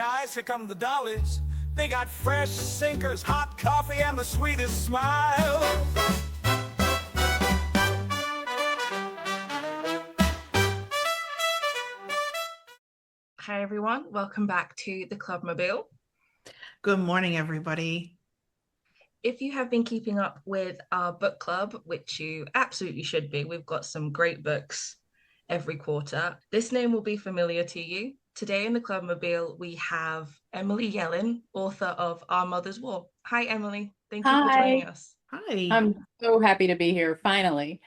guys, here come the dollies. They got fresh sinkers, hot coffee, and the sweetest smile. Hi everyone, welcome back to the Clubmobile. Good morning, everybody. If you have been keeping up with our book club, which you absolutely should be, we've got some great books every quarter. This name will be familiar to you. Today in the Clubmobile, we have Emily Yellin, author of Our Mother's War. Hi, Emily. Thank you for joining us. Hi. I'm so happy to be here, finally.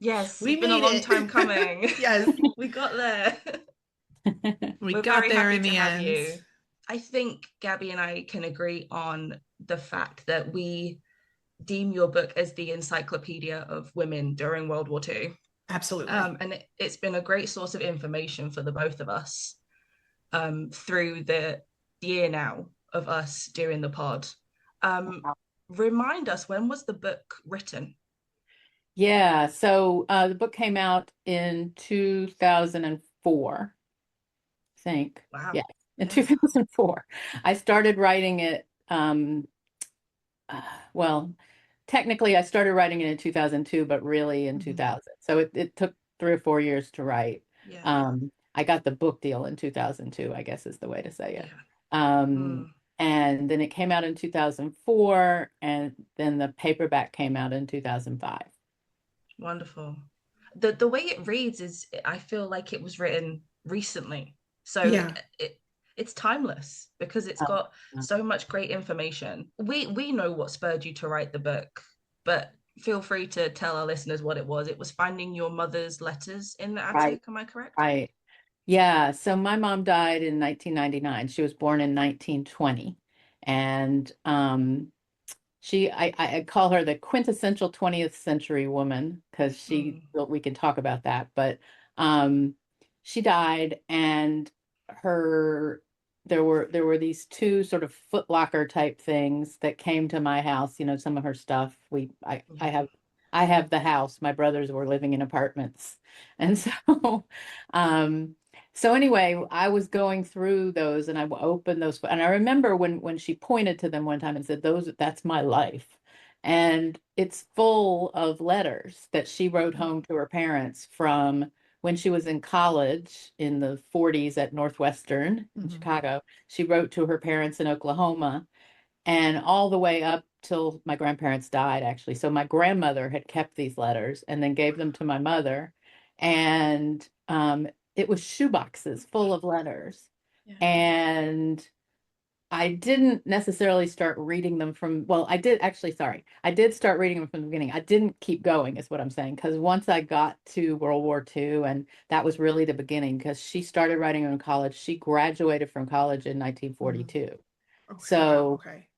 Yes, We it's been a made long it. time coming. Yes, We got there. we We're got very there happy in to the have end. you. I think Gabby and I can agree on the fact that we deem your book as the encyclopedia of women during World War II. Absolutely. And it's been a great source of information for the both of us through the year now of us doing the pod. Remind us, when was the book written? Yeah, so the book came out in 2004, I think. Wow. Yeah, in Yeah. 2004. I started writing it, well, technically I started writing it in 2002, but really in 2000. So it took 3 or 4 years to write. Yeah. I got the book deal in 2002, I guess is the way to say it. Yeah. And then it came out in 2004, and then the paperback came out in 2005. Wonderful. The way it reads is, I feel like it was written recently. So Yeah. it's timeless because it's got so much great information. We know what spurred you to write the book, but feel free to tell our listeners what it was. It was finding your mother's letters in the attic. Right. Am I correct? Right. Yeah. So my mom died in 1999. She was born in 1920. And I call her the quintessential 20th century woman because we can talk about that. But she died, and there were these two sort of Foot Locker type things that came to my house. You know, some of her stuff. I have the house. My brothers were living in apartments, and so so anyway, I was going through those, and I opened those, and I remember when she pointed to them one time and said, "That's my life," and it's full of letters that she wrote home to her parents from when she was in college in the 40s at Northwestern in Chicago. She wrote to her parents in Oklahoma, and all the way up till my grandparents died, actually. So my grandmother had kept these letters and then gave them to my mother, and it was shoeboxes full of letters. Yeah. And I didn't necessarily start reading them I did actually, sorry. I did start reading them from the beginning. I didn't keep going, is what I'm saying. Because once I got to World War II, and that was really the beginning, because she started writing in college. She graduated from college in 1942. Okay. So Okay.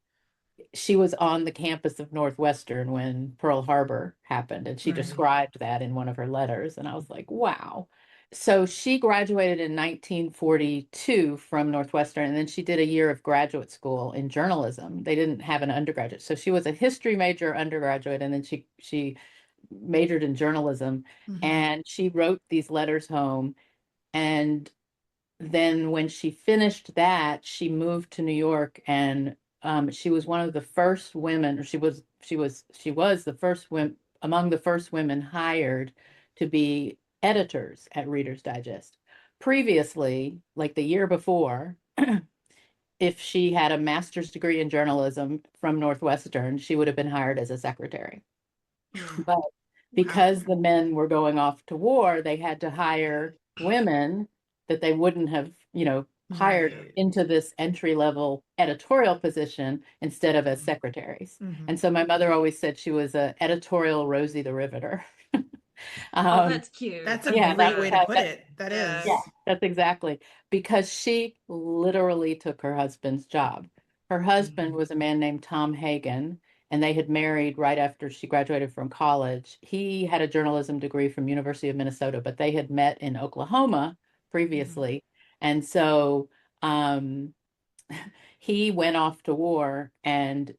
she was on the campus of Northwestern when Pearl Harbor happened, and she Right. described that in one of her letters, and I was like, wow. So she graduated in 1942 from Northwestern, and then she did a year of graduate school in journalism. They didn't have an undergraduate. So she was a history major undergraduate, and then she majored in journalism, and she wrote these letters home. And then when she finished that, she moved to New York, and she was one of the first women, or she was the first women among the first women hired to be editors at Reader's Digest. Previously, like the year before, if she had a master's degree in journalism from Northwestern, she would have been hired as a secretary. But because the men were going off to war, they had to hire women that they wouldn't have, hired into this entry-level editorial position instead of as secretaries. And so my mother always said she was a editorial Rosie the Riveter. Oh, that's cute. That's a great way to put it. That is. Yeah, that's exactly. Because she literally took her husband's job. Her husband was a man named Tom Hagen, and they had married right after she graduated from college. He had a journalism degree from University of Minnesota, but they had met in Oklahoma previously. And so he went off to war, and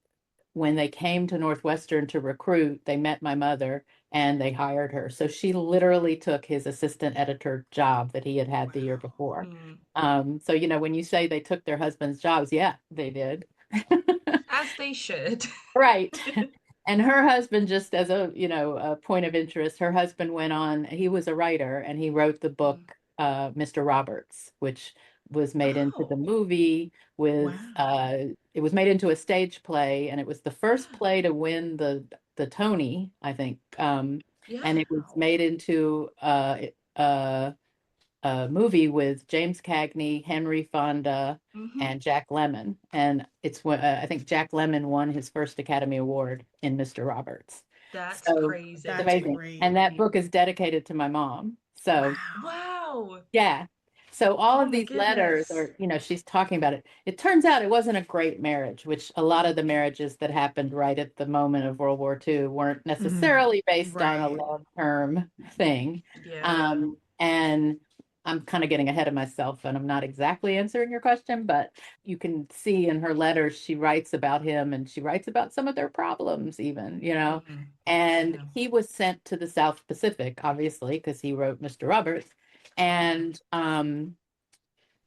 when they came to Northwestern to recruit, they met my mother, and they hired her. So she literally took his assistant editor job that he had had the year before. Mm. So, you know, when you say they took their husband's jobs, yeah, they did. As they should. Right. And her husband, just as a, you know, a point of interest, her husband went on, he was a writer and he wrote the book, Mm. Mr. Roberts, which was made into the Oh, movie with, Wow. it was made into a stage play, and it was the first play to win the Tony, I think. yeah. And it was made into a movie with James Cagney, Henry Fonda, Hmm. and Jack Lemmon. And it's I think Jack Lemmon won his first Academy Award in Mr. Roberts. That's So it's crazy. That's amazing. And great. that book is dedicated to my mom. So Wow. Wow. yeah. So all Oh of my these letters goodness. are, you know, she's talking about it. It turns out it wasn't a great marriage, which a lot of the marriages that happened right at the moment of World War II weren't Mhm. necessarily based on a Right. long-term thing. Yeah. And I'm kind of getting ahead of myself and I'm not exactly answering your question, but you can see in her letters, she writes about him and she writes about some of their problems even, you know. Mm. And Yeah. he was sent to the South Pacific, obviously, because he wrote Mr. Roberts. And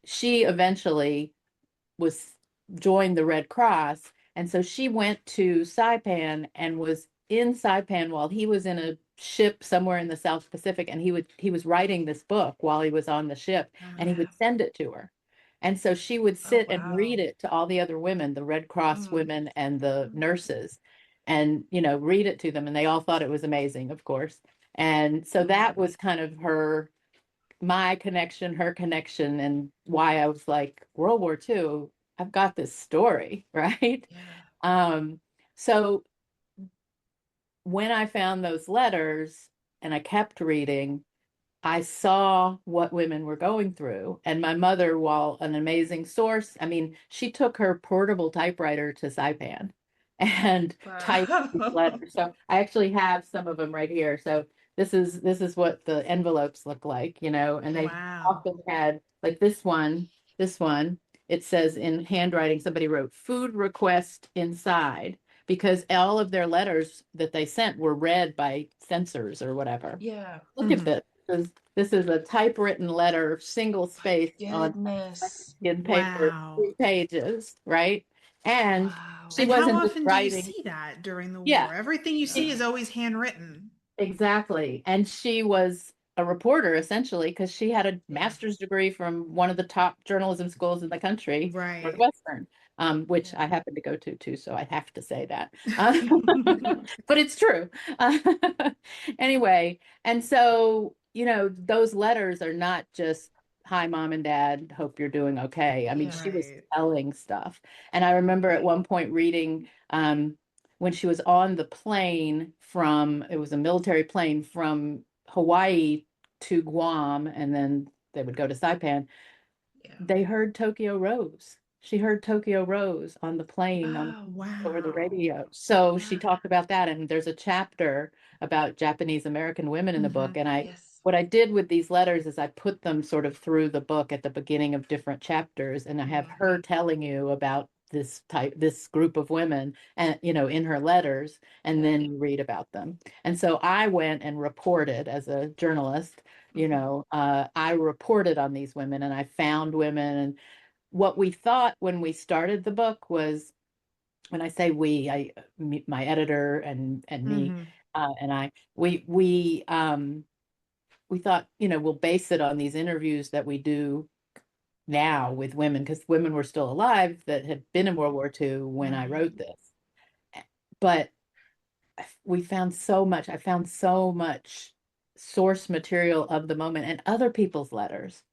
she eventually was joined the Red Cross. And so she went to Saipan and was in Saipan while he was in a ship somewhere in the South Pacific. And he was writing this book while he was on the ship, and he Wow. Yeah. would send it to her. And so she would Oh sit and read wow. it to all the other women, the Red Cross Mm. women and the nurses, and, you know, read it to them. And they all thought it was amazing, of course. And so that Mm. was kind of my connection, her connection, and why I was like, World War II, I've got this story, right? Yeah. Um, so when I found those letters and I kept reading, I saw what women were going through. And my mother, while an amazing source, I mean, she took her portable typewriter to Saipan and typed these Wow. letters. So I actually have some of them right here. So this is what the envelopes look like, you know, and they Wow. often had like this one, it says in handwriting, somebody wrote food request inside because all of their letters that they sent were read by censors or whatever. Yeah. Look at Mhm. this. This is a typewritten letter, single spaced on Goodness. in paper, Wow. 3 pages, right? And she Wow. And how wasn't just often do you writing. see that during the Yeah, war? Everything you see she, is always handwritten. exactly. And she was a reporter essentially because she had a Yeah. master's degree from one of the top journalism schools in the country, Right. Northwestern, which Yeah. I happen to go to too, so I have to say that. But it's true. Uh, anyway, and so, you know, those letters are not just, hi, mom and dad, hope you're doing okay. I mean, Yeah. she was Right. telling stuff. And I remember at one point reading, when she was on the plane from, it was a military plane from Hawaii to Guam, and then they would go to Saipan, Yeah. they heard Tokyo Rose. She heard Tokyo Rose on the plane on Oh. over the Wow. radio. So she Wow. talked about that, and there's a chapter about Japanese American women in the book. Hmm. And Yes. what I did with these letters is I put them sort of through the book at the beginning of different chapters, and I have Mm. her telling you about this group of women, and, you know, in her letters, and Yeah. then you read about them. And so I went and reported as a journalist, you Hmm. know, I reported on these women and I found women. And what we thought when we started the book was, when I say we, my editor and me, Hmm. and I, we thought, you know, we'll base it on these interviews that we do now with women, because women were still alive that had been in World War II when I Right. wrote this. But we found so much. I found so much source material of the moment and other people's letters.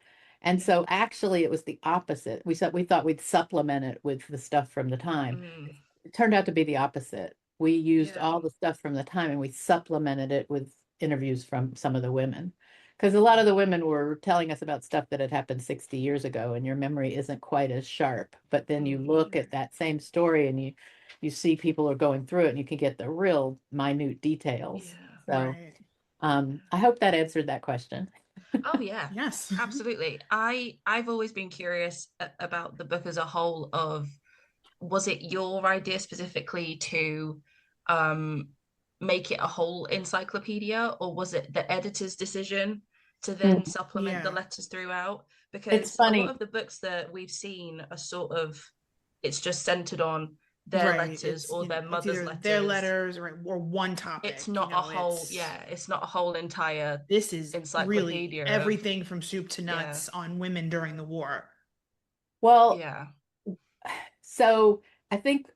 And Yeah. so actually it was the opposite. We thought we'd supplement it with the stuff from the time. Mm. It turned out to be the opposite. We used Yeah. all the stuff from the time and we supplemented it with interviews from some of the women. Because a lot of the women were telling us about stuff that had happened 60 years ago, and your memory isn't quite as sharp. But then you Mm. look at that same story and you see people are going through it and you can get the real minute details. Yeah. So Right. I hope that answered that question. Oh yeah. Yes. Absolutely. I've always been curious about the book as a whole of was it your idea specifically to um make it a whole encyclopedia, or was it the editor's decision to Mm. then supplement the Yeah. letters throughout? It's Because a lot funny. of the books that we've seen are sort of, it's just centered on their Right. letters or their It's mother's either their letters. letters or one It's topic, not a whole, it's yeah, it's not a whole entire this is really encyclopedia of, everything from soup to yeah, nuts on women during the war. Well, yeah, so I think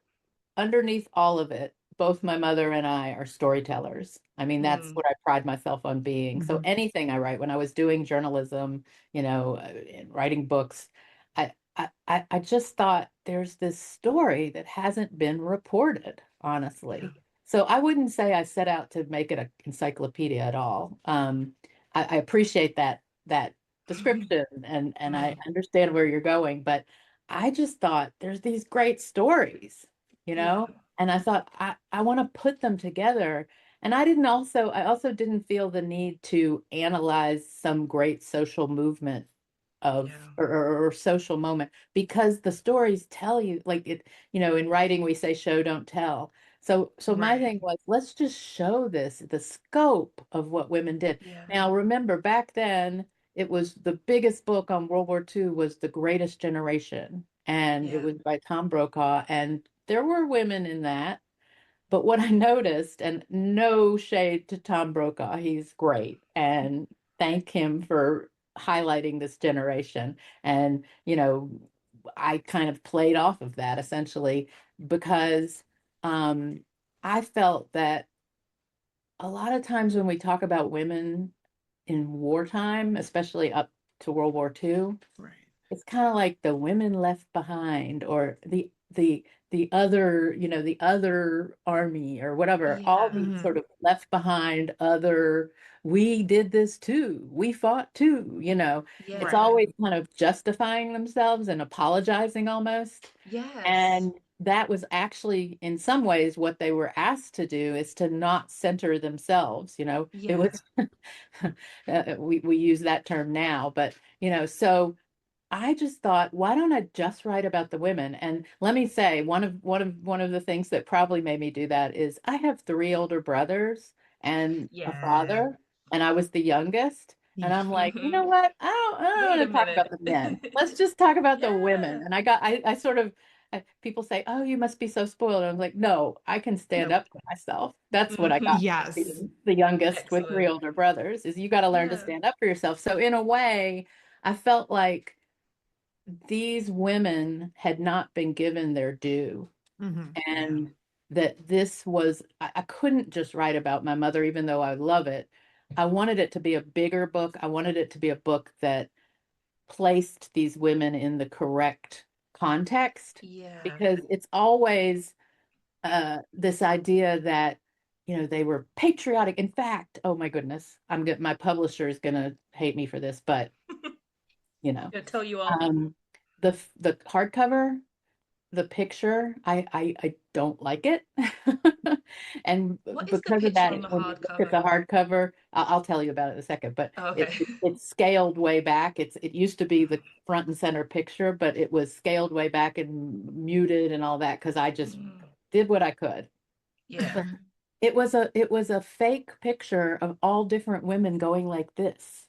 underneath all of it, both my mother and I are storytellers. I mean, that's mm, what I pride myself on being. So Mhm. anything I write, when I was doing journalism, and writing books, I just thought there's this story that hasn't been reported, yeah, honestly. So I wouldn't say I set out to make it an encyclopedia at all. I appreciate that description, and I Right. understand where you're going, but I just thought there's these great stories, you yeah, know? And I thought I want to put them together. And I also didn't feel the need to analyze some great social movement of yeah, or social moment, because the stories tell you, like, it, in writing we say show don't tell. So my Right. thing was, let's just show the scope of what women did. yeah, Now remember, back then it was the biggest book on World War II was The Greatest Generation, and it yeah, was by Tom Brokaw, and there were women in that. But what I noticed, and no shade to Tom Brokaw, he's great, and thank him for highlighting this generation. And, I kind of played off of that essentially, because um, I felt that a lot of times when we talk about women in wartime, especially up to World War II, Right. it's kind of like the women left behind, or the other army, or whatever, all yeah, these Hmm. sort of left behind other, we did this too, we fought too, it's Right. yeah, always kind of justifying themselves and apologizing almost. yes, And that was actually, in some ways, what they were asked to do, is to not center themselves. It yeah, was, we use that term now, but, so I just thought, why don't I just write about the women? And let me say, one of the things that probably made me do that is I have three older brothers and a yeah. father, and I was the youngest. And I'm like, you know Hmm. what? I don't Wait a want to talk about minute. the men. Let's just talk about the women. Yeah. And I sort of, people say, oh, you must be so spoiled. I'm like, no, I can stand Nope. up for myself. That's what I Hmm. got from Yes. being the youngest with three Excellent. older brothers, is you got to learn to Yeah. stand up for yourself. So in a way, I felt like these women had not been given their due, Yeah. and that this was, I couldn't just write about my mother, even though I love it. I wanted it to be a bigger book. I wanted it to be a book that placed these women in the correct context, Yeah. because it's always this idea that, they were patriotic. In fact, oh my goodness, my publisher is gonna hate me for this, but you know, Gonna tell you off. um, the hardcover, the picture, I don't like it. And What is the because of picture that, on the when you look at hardcover? the hardcover, I'll tell you about it in a second, but Oh, it, okay. it it's scaled way back. It used to be the front and center picture, but it was scaled way back and muted and all that, because I just Mm, did what I could. yeah. But it was a fake picture of all different women going like this.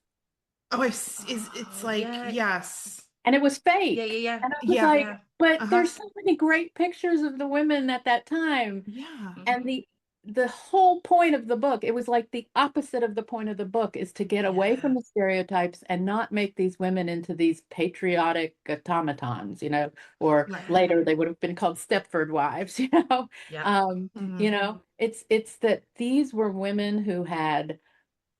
Oh, it's Oh, like, yeah. yes. And it was Yeah, yeah, fake. yeah. And I was Yeah. like, Yeah. but Uh-huh. there's so many great pictures of the women at that time. Yeah. And Hmm. the whole point of the book, it was like the opposite of the point of the book, is to get away Yeah. from the stereotypes and not make these women into these patriotic automatons, or Yeah. later they would have been called Stepford wives, Yeah. Hmm. It's that these were women who had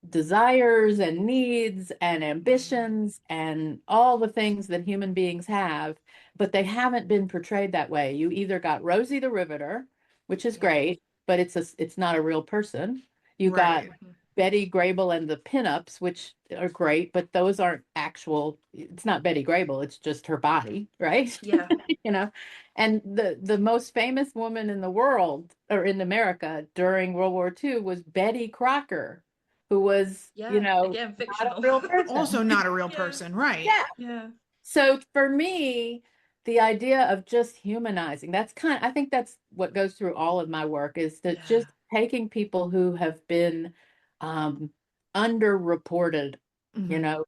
desires and needs and Hmm. ambitions and all the things that human beings have, but they haven't been portrayed that way. You either got Rosie the Riveter, which is Yeah. great, but it's not a real person. You got Right. Hmm. Betty Grable and the pinups, which are great, but those aren't actual. It's not Betty Grable, it's just her body, right? Yeah. you know. And the most famous woman in the world, or in America, during World War II was Betty Crocker, who was, Yeah. Again, not a fictional. real Also person. not a real Yeah. person, right? Yeah. Yeah. So for me, the idea of just humanizing, I think that's what goes through all of my work, is to Yeah. just taking people who have been um, underreported, you Mhm. know,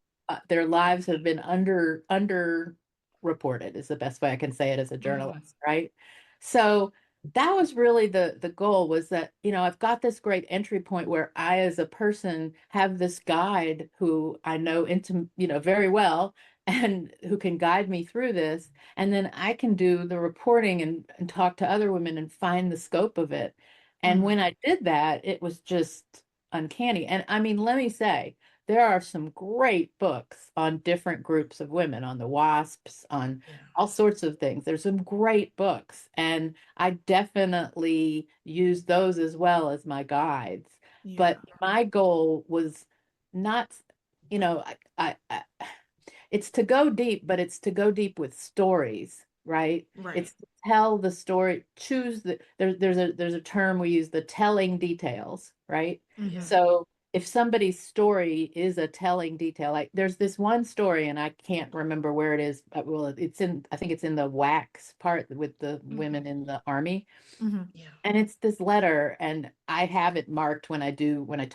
their lives have been underreported is the best way I can say it as a Mhm. journalist, right? So that was really the goal, was that, I've got this great entry point where I, as a person, have this guide who I know very well and who can guide me through this. And then I can do the reporting and talk to other women and find the scope of it. And Mhm. when I did that, it was just uncanny. And I mean, let me say, there are some great books on different groups of women, on the WASPs, on Yeah. all sorts of things. There's some great books, and I definitely use those as well as my guides. Yeah. But my goal was not, you know, it's to go deep, but it's to go deep with stories, right? Right. It's to tell the story, choose there's a term we use, the telling details, right? Mhm. Yeah. So if somebody's story is a telling detail, like there's this one story, and I can't remember where it is, but well, I think it's in the wax part with the Mhm. women in the army. Mhm. Yeah. And it's this letter, and I have it marked when I do a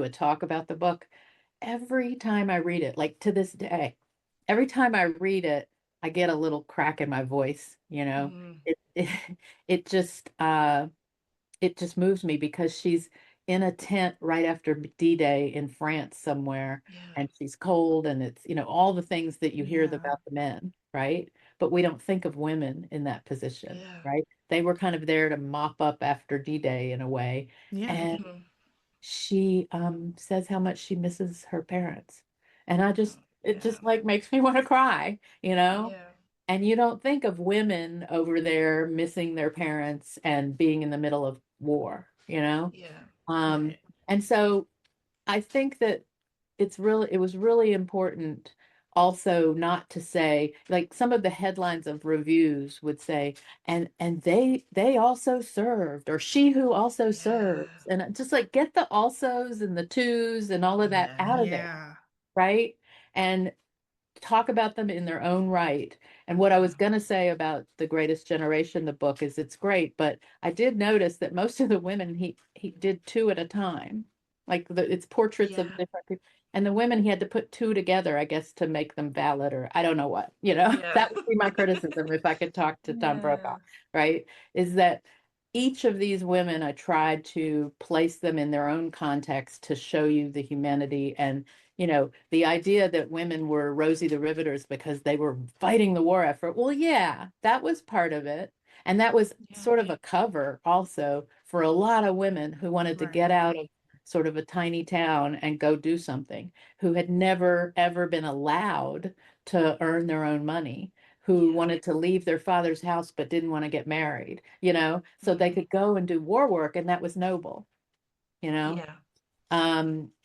talk about the book. Every time I read it, like to this day, every time I read it, I get a little crack in my voice, you know. Mm, It it just it just moves me, because she's in a tent right after D-Day in France somewhere, yeah. and she's cold, and it's, all the things that you hear Yeah. about the men, right? But we don't think of women in that position, Yeah. right? They were kind of there to mop up after D-Day in a way. Yeah. And Mhm. she says how much she misses her parents. And it Yeah. just like makes me want to cry, you know? Yeah. And you don't think of women over there missing their parents and being in the middle of war, you know? Yeah. Um, Right. and so I think that it was really important also not to say, like some of the headlines of reviews would say, and they also served, or she who also Yeah. serves, and just like get the alsos and the twos and all of that Yeah. out of there, Yeah. right? And talk about them in their own right. And what I was Yeah. going to say about The Greatest Generation, the book, is it's great, but I did notice that most of the women he did two at a time. Like it's portraits of Yeah. different people. And the women he had to put two together, I guess, to make them valid, or I don't know what, you know. Yeah. That would be my criticism if I could talk to Tom Brokaw, Yeah. right? Is that each of these women, I tried to place them in their own context to show you the humanity. And the idea that women were Rosie the Riveters because they were fighting the war effort. Well, yeah, that was part of it. And that was Yeah. sort of a cover also for a lot of women who wanted to get Right. out of sort of a tiny town and go do something, who had never, ever been allowed to earn their own money, who Yeah. wanted to leave their father's house but didn't want to get married, so they Mhm. could go and do war work, and that was noble, you know? Yeah.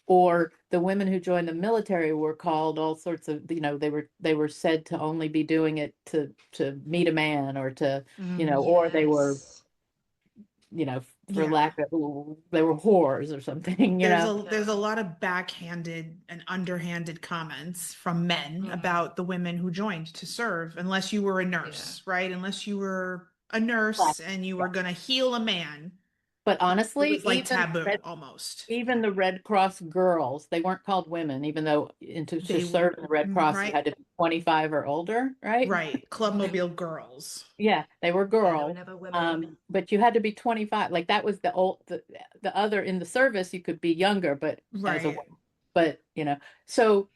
Or the women who joined the military were called all sorts of, they were said to only be doing it to meet a man, or to, Mm. or they were, Yes. for Yeah. lack of, they were whores or something, There's a Yeah. lot of backhanded and underhanded comments from men Mhm. about the women who joined to serve, unless you were a Yeah. nurse, right? Unless you were a Black. nurse and you Yeah. were gonna heal a man, But it honestly, was like taboo almost. even the Red Cross girls, they weren't called women, even though to They serve in the Red Cross, you right, had to be 25 or older, right? right. Clubmobile girls. Yeah, they were Yeah, they were girls. never women. But you had to be 25. Like that was the other in the service, you could be younger, but as a Right. woman. But, so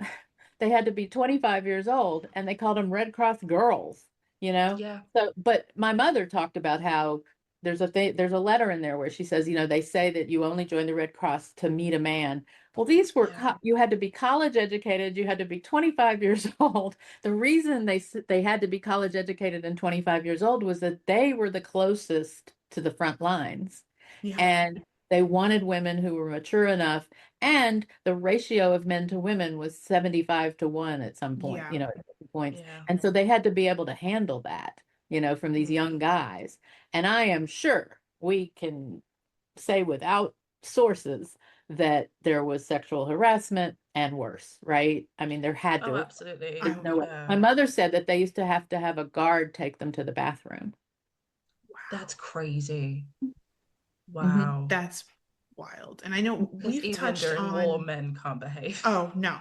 they had to be 25 years old, and they called them Red Cross girls, you know? Yeah. So, but my mother talked about how there's a letter in there where she says, they say that you only join the Red Cross to meet a man. Well, these were Yeah. you had to be college educated, you had to be 25 years old. The reason they had to be college educated and 25 years old was that they were the closest to the front lines, Yeah. and they wanted women who were mature enough, and the ratio of men to women was 75 to 1 at some point, Yeah. at certain points. Yeah. And so they had to be able to handle that, from these Mm. young guys. And I am sure we can say without sources that there was sexual harassment and worse, right? I mean, there had Oh, to. absolutely. There's I no way. My Yeah. mother said that they used to have a guard take them to the bathroom. wow. That's crazy. Hmm. Wow. That's wild. And I know Because we've even touched during war, on, men can't behave. oh no,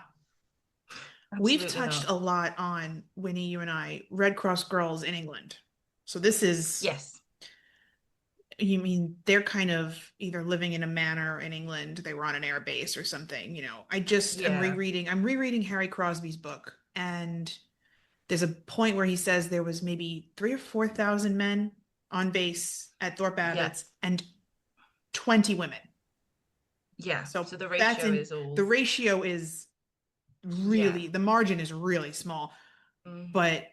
we've Absolutely touched not. a lot on, Winnie, you and I, Red Cross girls in England. So this is, Yes. you mean they're kind of either living in a manor in England, they were on an air base or something, I just am Yeah. rereading Harry Crosby's book, and there's a point where he says there was maybe 3 or 4 thousand men on base at Thorpe Yeah. Abbotts and 20 women. Yeah. So So the that's ratio in is all. the ratio is Yeah. really, the margin is really small, Mhm. but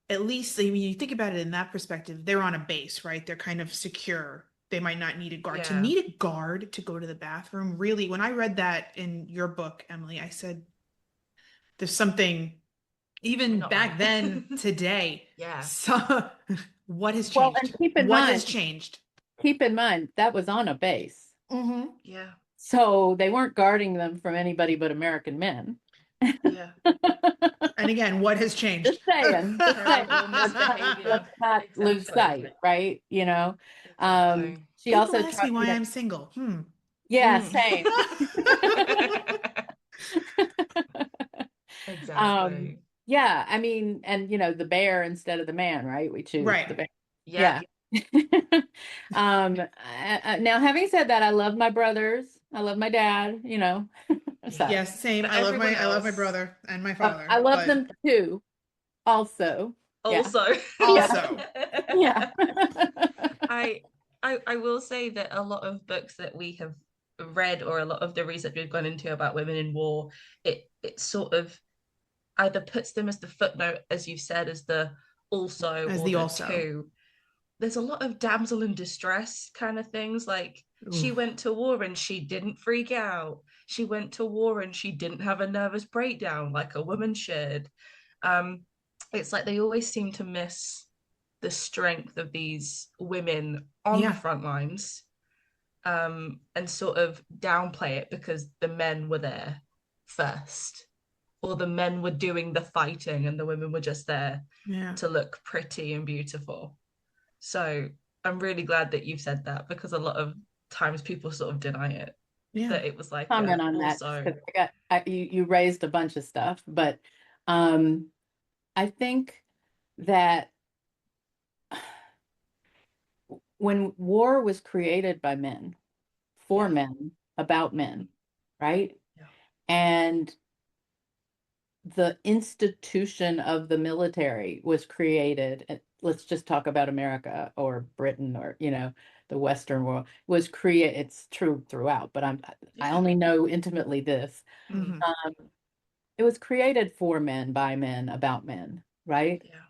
at least, I mean, you think about it in that perspective, they're on a base, right? They're kind of secure. They might not need a guard. To Yeah. need a guard to go to the bathroom, really, when I read that in your book, Emily, I said, there's something, even Not back right. then, today, Yeah. so what has Well, changed? and What has changed? keep in mind that was on a base. Mm-hmm. Yeah. So they weren't guarding them from anybody but American men. Yeah. And again, what has changed? Just saying, Terrible misbehavior. let's not lose Exactly. sight, right? Exactly. She People also ask me taught, why I'm single. yeah, Mm. same. Um, Exactly. yeah, I mean, and the bear instead of the man, right? We choose Right. the bear. Yeah. Yeah. Now having said that, I love my brothers. I love my dad, so Yes, same. But everyone I love my else brother and my father, I love but them too, also. Yeah. also. Yeah. also, Yeah. I I will say that a lot of books that we have read or a lot of the research we've gone into about women in war, it sort of either puts them as the footnote, as you said, as the also as or the the also. two. There's a lot of damsel in distress kind of things, like she Oof. went to war and she didn't freak out. She went to war and she didn't have a nervous breakdown like a woman should. Um, it's like they always seem to miss the strength of these women on the Yeah. front lines, and sort of downplay it because the men were there first, or the men were doing the fighting and the women were just there Yeah. to look pretty and beautiful. So I'm really glad that you've said that, because a lot of times people sort of deny it, Yeah. that it was like Comment on that also. because you raised a bunch of stuff, but I think that when war was created by men, for Yeah. men, about men, right? Yeah. And the institution of the military was created. Let's just talk about America or Britain or, the Western world was created. It's true throughout, but I Yeah. only know intimately this. Mhm. It was created for men, by men, about men, right? Yeah.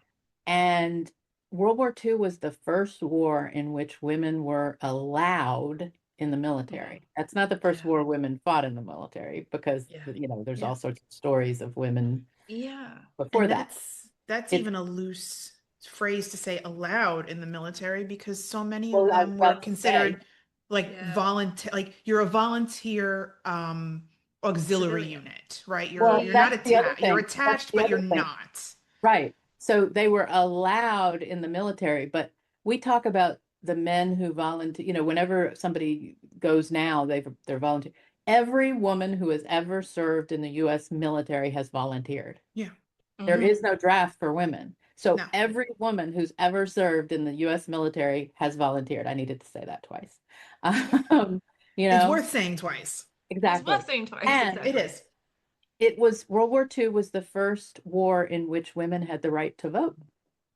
And World War II was the first war in which women were allowed in the military. That's not the first Yeah. war women fought in the military because, Yeah. there's Yeah. all sorts of stories of women Yeah. before And that. that's It, even a loose phrase to say allowed in the military, because so many of well, I was them were about to say, considered like Yeah. volunteer, like you're a volunteer auxiliary Civilian. unit, right? well, You're not that's the other attached. You're thing. That's attached, the but you're other thing. not. Right. So they were allowed in the military, but we talk about the men who volunteer, whenever somebody goes now, they're volunteer. Every woman who has ever served in the US military has volunteered. Yeah. There Mhm. is no draft for women. So No. every woman who's ever served in the US military has volunteered. I needed to say that twice. Um, you It's know, worth saying twice. It's exactly. worth saying twice, And It exactly. is. it was World War II was the first war in which women had the right to vote.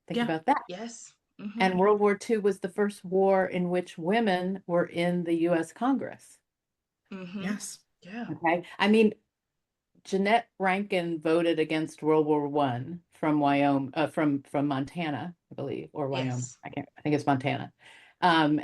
Think Yeah. about that. Yes. And World War II was the first war in which women were in the US Congress. Yes. Yeah. Okay. I mean, Jeanette Rankin voted against World War One from Wyoming, from Montana, I believe, or Wyoming. Yes. I think it's Montana. And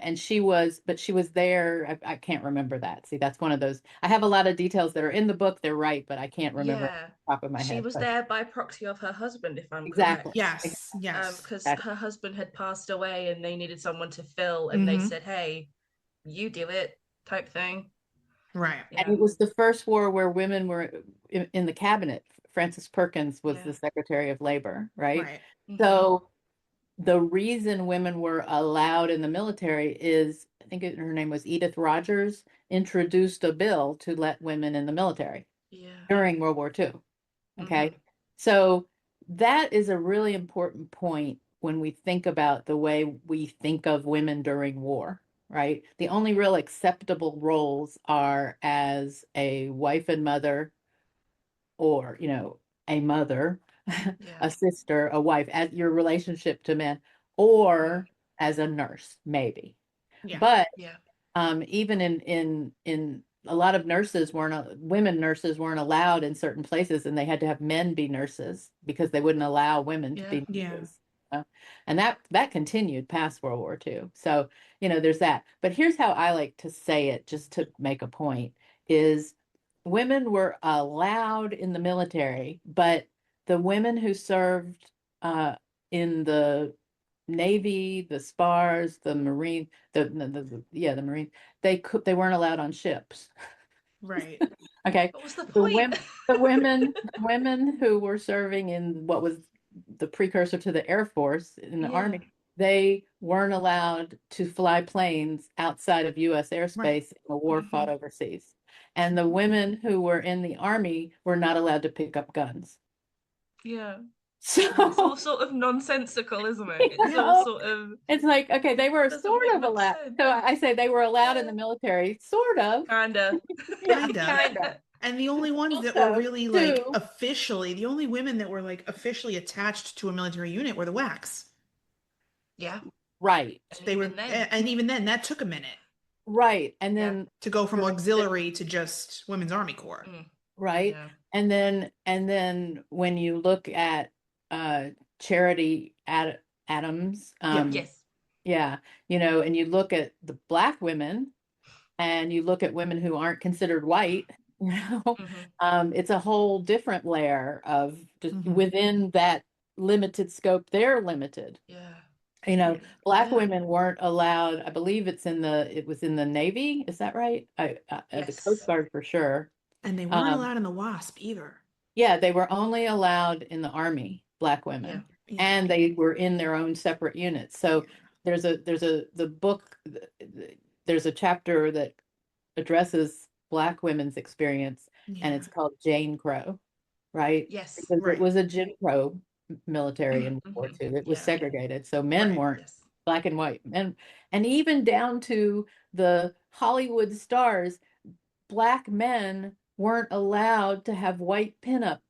but she was there. I can't remember that. See, that's one of those. I have a lot of details that are in the book. They're right, but I can't remember off Yeah. the top of my She head. was But there by proxy of her husband, if I'm exactly, correct. Yes. Yes. Because exactly. her husband had passed away and they needed someone to fill, and they Mm-hmm. said, "Hey, you do it," type thing. Right. And Yeah. it was the first war where women were in the cabinet. Frances Perkins was Yeah. the Secretary of Labor, right? Right. Mhm. So the reason women were allowed in the military is, I think her name was Edith Rogers, introduced a bill to let women in the military Yeah. during World War II. Okay. Mhm. So that is a really important point when we think about the way we think of women during war, right? The only real acceptable roles are as a wife and mother, or, a mother, Yeah. a sister, a wife, as your relationship to men, Yeah. or as a nurse, maybe. Yeah. But Yeah. even in a lot of nurses women nurses weren't allowed in certain places, and they had to have men be nurses because they wouldn't allow women to Yeah. be Yeah. nurses. And that continued past World War II. So, there's that. But here's how I like to say it, just to make a point, is women were allowed in the military, but the women who served in the Navy, the Spars, the Marine, the Marine, they weren't allowed on ships. Right. Okay. What was the The point? women, the women who were serving in what was the precursor to the Air Force in the Yeah. Army, they weren't allowed to fly planes outside of US Right. airspace in a war Mhm. fought overseas. And the women who were in the Army were not allowed to pick up guns. Yeah. It's all So, sort of nonsensical, isn't it? It's Yeah. all sort of it's like, okay, they were doesn't sort make of much allowed. sense. So I say they were allowed in Yeah. the military, sort of. Kinda. Yeah, Kinda. kind of. And the only ones that were Also, really like too, officially, the only women that were like officially attached to a military unit were the WACs. Yeah. right, And They even were, then. and even then, that took a minute right. And Yeah. then to go from the, auxiliary to just Women's Army Corps. Mm. right. Yeah. And then when you look at uh Charity Adams, Yeah. Yes. yeah, and you look at the Black women, and you look at women who aren't considered white, you know, Hmm. it's a whole different layer of just Hmm. within that limited scope, they're limited. Yeah. Black Yeah. women weren't allowed, I believe it was in the Navy, is that right? The Coast Yes. Guard for sure. And they weren't Um, allowed in the WASP either. yeah, they were only allowed in the Army, Black Yeah. women, Yeah. and they were in their own separate units. So Yeah. the book, there's a chapter that addresses Black women's experience, and Yeah. it's called Jane Crow, right? Yes. Because it Right. was a Jim Crow military in World War Hmm. II. It was Yeah. segregated, so men Right. weren't Yes. black and white, and even down to the Hollywood stars, Black men weren't allowed to have white pinups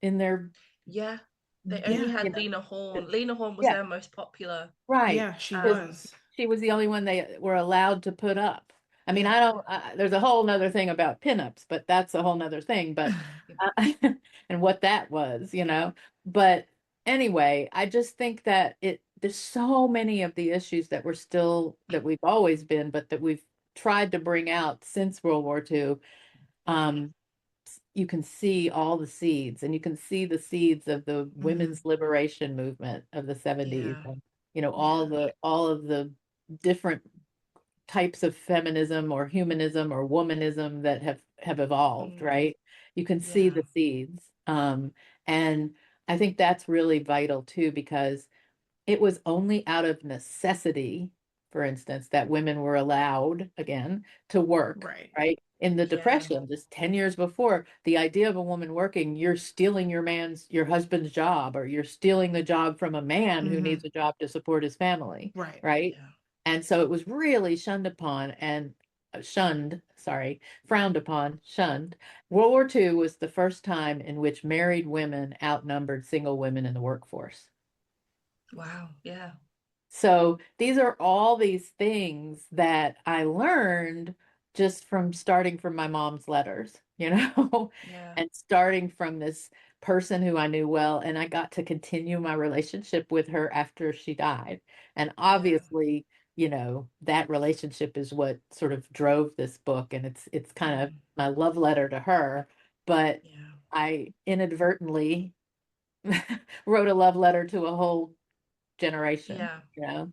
in their, Yeah. They only Yeah. you had know, Lena Horne. Lena Horne was yeah, their most popular. right. Yeah, she Because Um, was. she was the only one they were allowed to put up. I mean, Yeah. there's a whole nother thing about pinups, but that's a whole nother thing. But, uh, and what that was, But anyway, I just think that there's so many of the issues that we've always been, but that we've tried to bring out since World War II. Um, you can see all the seeds, and you can see the seeds of the Hmm. women's liberation movement of the 70s, yeah. and Yeah. all of the different types of feminism or humanism or womanism that have evolved, Mm, right? You can see yeah. the seeds. And I think that's really vital too, because it was only out of necessity, for instance, that women were allowed again to work, Right. right? In the Yeah. Depression, just 10 years before, the idea of a woman working, you're stealing your husband's job, or you're stealing the job from a man who Hmm. needs a job to support his family, Right. right? Yeah. And so it was really shunned upon and frowned upon, shunned. World War II was the first time in which married women outnumbered single women in the workforce. Wow. Yeah. So these are all these things that I learned just from starting from my mom's letters, Yeah. and starting from this person who I knew well. And I got to continue my relationship with her after she died. And Yeah. obviously, that relationship is what sort of drove this book. And it's kind of Mm, my love letter to her. But yeah. I inadvertently wrote a love letter to a whole generation, Yeah.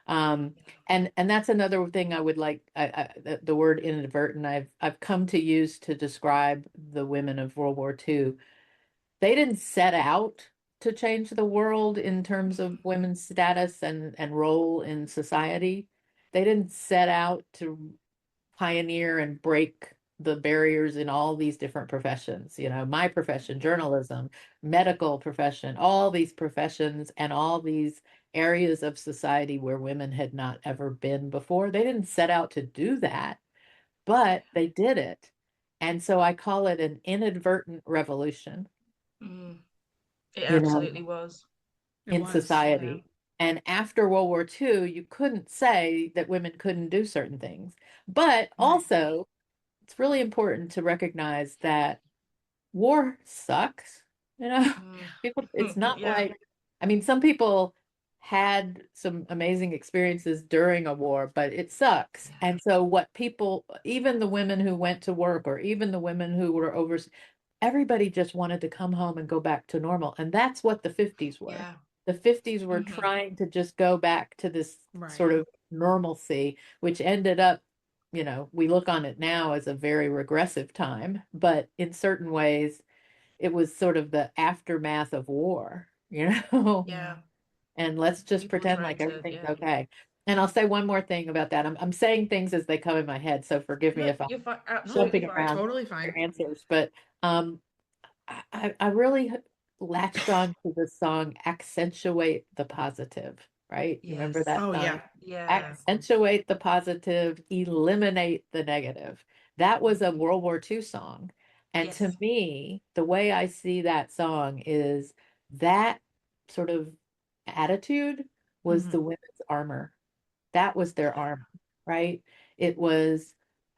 um, Yeah. and that's another thing I would like. The word inadvertent I've come to use to describe the women of World War II. They didn't set out to change the world in terms of women's status and role in society. They didn't set out to pioneer and break the barriers in all these different professions. You know, my profession, journalism, medical profession, all these professions and all these areas of society where women had not ever been before. They didn't set out to do that, but they did it. And so I call it an inadvertent revolution, Mm. It you know, absolutely was. It in was. Yeah. society. And after World War II, you couldn't say that women couldn't do certain things. But Right. also, it's really important to recognize that war sucks. You know, people, it's not Yeah. like, I mean, some people had some amazing experiences during a war, but it sucks. And so, what people, even the women who went to work or even the women who were over, everybody just wanted to come home and go back to normal. And that's what the 50s were. Yeah. The 50s were Hmm. trying to just go back to this Right. sort of normalcy, which ended up, you know, we look on it now as a very regressive time, but in certain ways, it was sort of the aftermath of war, you know? Yeah. Yeah. And let's just People pretend trying like to, everything's yeah. okay. And I'll say one more thing about that. I'm saying things as they come in my head, so forgive me No, if I'm you're fine. No, Absolutely jumping fine. around totally your fine. answers, but um, I really latched on to the song Accentuate the Positive, right? You remember Yes. that Oh song? yeah. Yeah. Accentuate the positive, eliminate the negative. That was a World War II song. And to Yes. me, the way I see that song is that sort of attitude was Hmm. the women's armor. That was their Yeah. armor, right? It was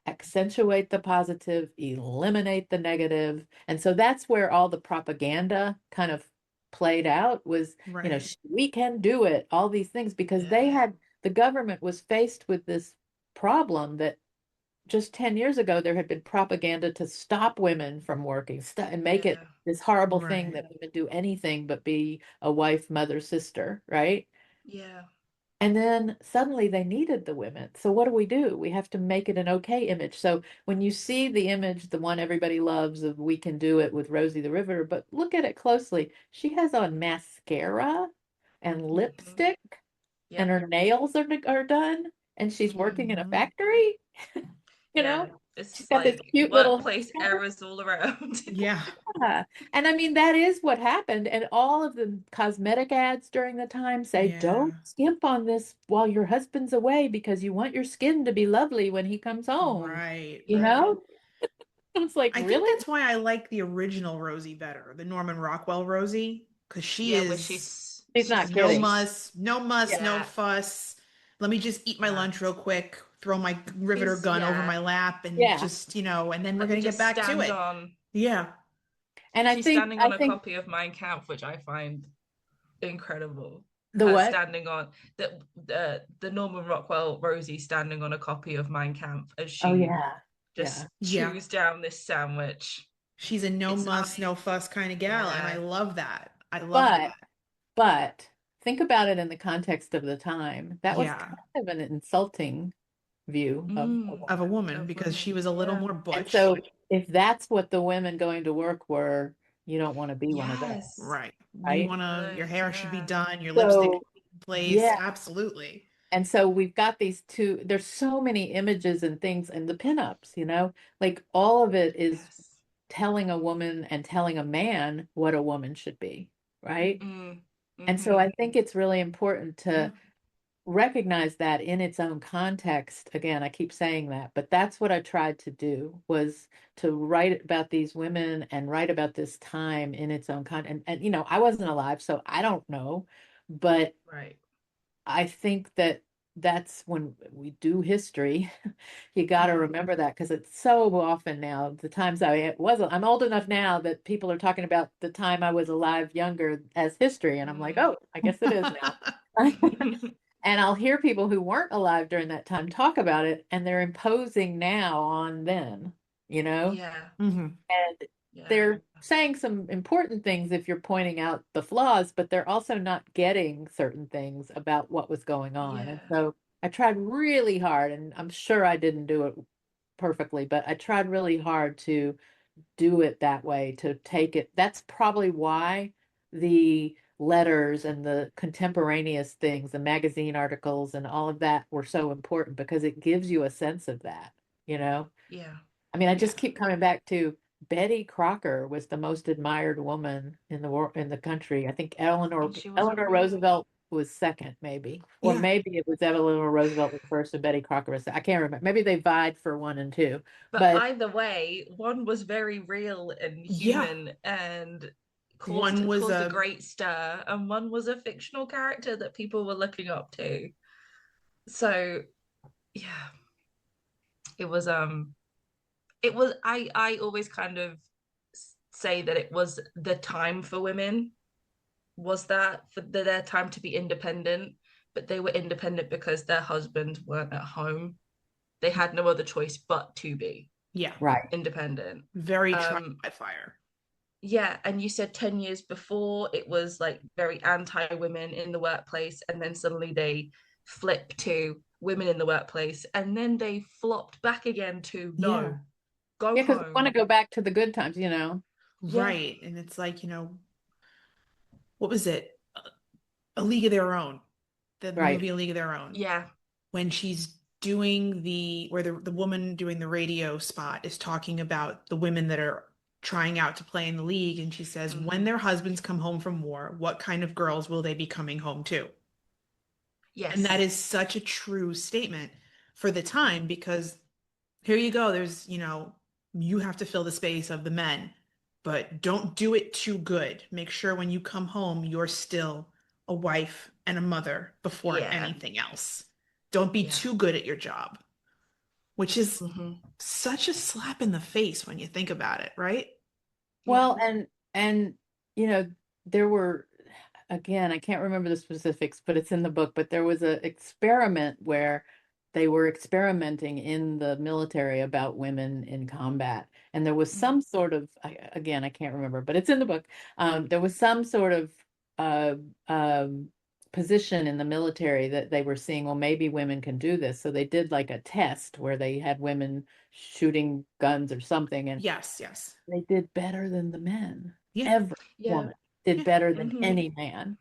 accentuate the positive, eliminate the negative. And so that's where all the propaganda kind of played out was, you know, Right. we can do it, all these things, because they Yeah. had, the government was faced with this problem that just 10 years ago, there had been propaganda to stop women from working and make it Yeah. this horrible thing Right. that women do anything but be a wife, mother, sister, right? Yeah. And then suddenly they needed the women. So what do? We have to make it an okay image. So when you see the image, the one everybody loves of We Can Do It with Rosie the Riveter, but look at it closely. She has on mascara and Hmm. lipstick and Yep. her nails are done and she's Hmm. working in a Hmm. factory, you Yeah. know? She's It's got this like cute little workplace errors all around. Yeah. yeah. And I mean, that is what happened. And all of the cosmetic ads during the time say, don't Yeah. skimp on this while your husband's away because you want your skin to be lovely when he comes home. Right. You Right. know? It's like, I think really? that's why I like the original Rosie better, the Norman Rockwell Rosie, because she Yeah, where is He's not no kidding. muss, no muss, Yeah. no Yeah. fuss. Let me just eat my Yeah. lunch real quick, throw my riveter She's, gun over yeah. my lap, and Yeah. just, and then we're Let me gonna get just back to stand it. on. Yeah. And She's standing on I a think copy of Mein Kampf, which I find incredible. the Her what? standing on the Norman Rockwell Rosie standing on a copy of Mein Kampf as Oh, she yeah. Yeah. just Yeah. chews down this sandwich. She's a no It's muss, amazing. no fuss kind of gal, and I Yeah. love that. I love But, that. but think about it in the context of the time. That was Yeah. kind of an insulting view of a Mm, Of a woman. woman of because she women. was a little Yeah. more And butch. so if that's what the women going to work were, you don't want to be one of those, Yes. Right. You right? want to, your No. hair should be Yeah. done, your lipstick So in place. yeah. Absolutely. And so we've got these two, there's so many images and things and the pinups, like all of it is Yes. telling a woman and telling a man what a woman should be, right? Mm. And so Mm-hmm. I think it's really important Yeah. to recognize that in its own context. Again, I keep saying that, but that's what I tried to do was to write about these women and write about this time in its own context. And I wasn't alive, so I don't know, but Right. I think that that's when we do history, you got to Mm-hmm. remember that because it's so often now, the times I'm old enough now that people are talking about the time I was alive younger as history. And I'm like, Mm. oh, I guess it is now. And I'll hear people who weren't alive during that time talk about it, and they're imposing now on them, you know? Yeah. Hmm. And Yeah. they're saying some important things if you're pointing out the flaws, but they're also not getting certain things about what was going on. And Yeah. so I tried really hard, and I'm sure I didn't do it perfectly, but I tried really hard to do it that way, to take it. That's probably why the letters and the contemporaneous things, the magazine articles and all of that were so important because it gives you a sense of that, you know? Yeah. I mean, I Yeah. just keep coming back to Betty Crocker was the most admired woman in the world, in the country. I think And she was a Eleanor real. Roosevelt was second, maybe, or Yeah. maybe it was Eleanor Roosevelt was first and Betty Crocker was. I can't remember. Maybe they vied for one and two, But but either way, one was very real and Yeah. human and One was caused a a great stir, and one was a fictional character that people were looking up to. So yeah, it was I always kind of say that it was the time for women, was that for their time to be independent, but they were independent because their husbands weren't at home. They had no other choice but to be yeah, right. independent. very trial Um, by fire. yeah, and you said 10 years before it was like very anti-women in the workplace, and then suddenly they flip to women in the workplace, and then they flopped back again to Yeah. no, go Yeah, because we want to home. go back to the good times, you know. Yeah, Right. And it's like, what was it? A League of Their Own. The Right. movie A League of Their Own. yeah. When she's doing where the woman doing the radio spot is talking about the women that are trying out to play in the league, and she says, when Mhm. their husbands come home from war, what kind of girls will they be coming home to? And that Yes. is such a true statement for the time, because here you go, there's, you have to fill the space of the men, but don't do it too good. Make sure when you come home, you're still a wife and a mother before Yeah. anything else. Don't be Yeah. too good at your job, which is Hmm. such a slap in the face when you think about it, right? Yeah. Well, and you know, there were again, I can't remember the specifics, but it's in the book, but there was an experiment where they were experimenting in the military about women in combat. And there was Mm. some sort of, again, I can't remember, but it's in the book. There was some sort of uh, um, position in the military that they were seeing, well, maybe women can do this. So they did like a test where they had women shooting guns or something, and Yes, yes. they did better than the men. Yeah, Every Yeah. woman did yeah. better than Hmm. any man.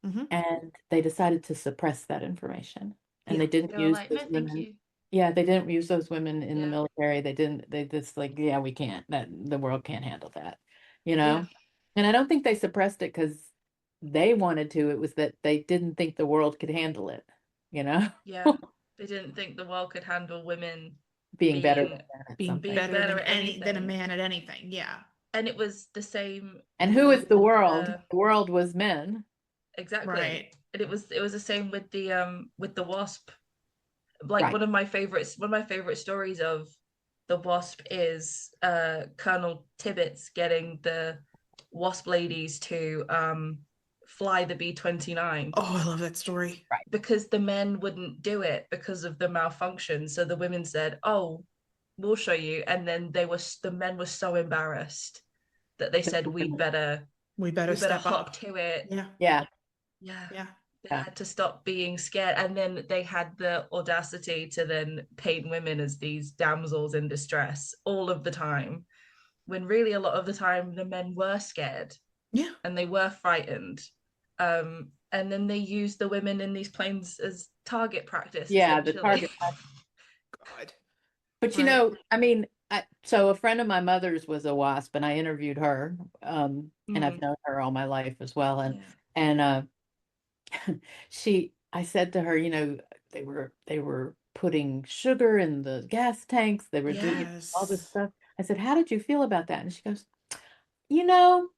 Hmm. And they decided to suppress that information. And Yeah. they didn't They were use like, those no, thank women. you. Yeah, they didn't use those women in the Yeah. military. They just like, yeah, we can't, that the world can't handle that, you Yeah. know? And I don't think they suppressed it because they wanted to. It was that they didn't think the world could handle it, you know? Yeah. They didn't think the world could handle women Being better than being men at Being something. being better better than at than a anything. man at anything. Yeah. And it was the same And who is the with world? the The world was men. exactly. Right. And it was the same with the wasp. Like Right. one of my favorite stories of the wasp is Colonel Tibbets getting the wasp ladies to fly the B-29 Oh, I love that story. Right. because the men wouldn't do it because of the malfunction. So the women said, "Oh, we'll show you." And then the men were so embarrassed that they said, We better we better step hop up. to it. Yeah. Yeah. Yeah. Yeah. They Yeah. had to stop being scared. And then they had the audacity to then paint women as these damsels in distress all of the time, when really a lot of the time the men were scared Yeah. and they were frightened. And then they used the women in these planes as target practice, Yeah. The essentially. target. God. But Right. I mean, so a friend of my mother's was a WASP, and I interviewed her, and I've Mm, known her all my life as well. And yeah. and I said to her, they were putting sugar in the gas tanks, they were doing all this Yes. stuff. I said, how did you feel about that? And she goes, you know,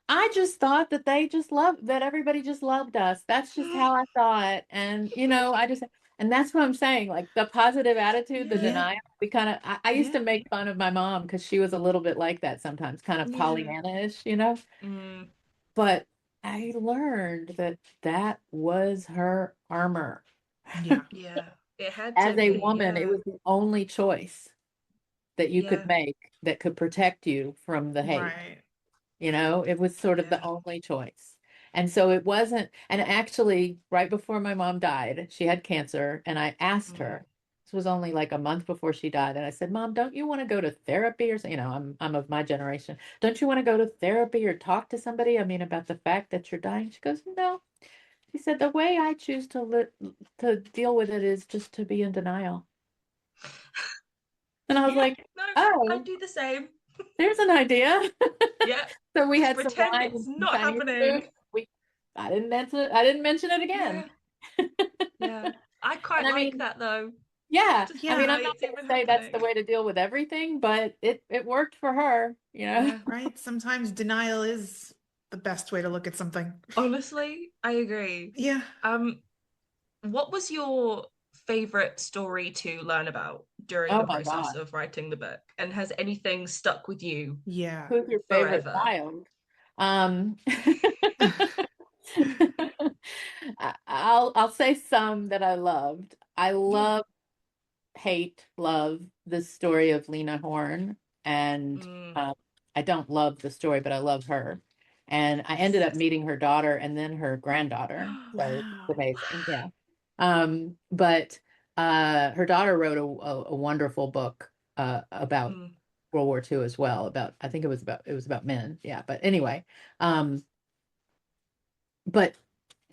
I just thought that that everybody just loved us. That's just how I thought. And, and that's what I'm saying. Like the positive attitude, the Yeah. Yeah. denial, I used Yeah. to make fun of my mom because she was a little bit like that sometimes, kind of Yeah. Pollyanna-ish. Mm, But I learned that that was her armor. Yeah. yeah. It had As to a be. woman, it Yeah. was the only choice that you could Yeah. make that could protect you from the hate. Right. It was sort of the Yeah. only choice. And so it wasn't, and actually, right before my mom died, she had cancer, and I asked Mm, her, This was only like a month before she died. And I said, Mom, don't you want to go to therapy or something? You know, I'm of my generation. Don't you want to go to therapy or talk to somebody? I mean, about the fact that you're dying? She goes, no. She said, the way I choose to deal with it is just to be in denial. And I was Yeah, like, no, I oh, do the same. there's an idea. Yeah, So we just had some pretend wine it's and some not Chinese food. happening. I didn't mention it. I didn't mention it Yeah, again. yeah. I And quite I like mean, that though. yeah. Just I mean, Yeah, I'm deny not it's going to even say that's the happening. way to deal with everything, but it worked for her, you know? Yeah. right. Sometimes denial is the best way to look at something. Honestly, I agree. Yeah. Um, what was your favorite story to learn about during Oh the my process God. of writing the book? And has anything stuck with you Yeah. Who's your favorite forever? child? Um, I'll say some that I loved. I Yeah. love the story of Lena Horne, and Mm, um, I don't love the story, but I love her. And I ended yes. up meeting her daughter and then her granddaughter. So it's Wow. amazing. Yeah. But her daughter wrote a wonderful book about Mm, World War II as well. About I think it was about men. Yeah. But anyway, um, but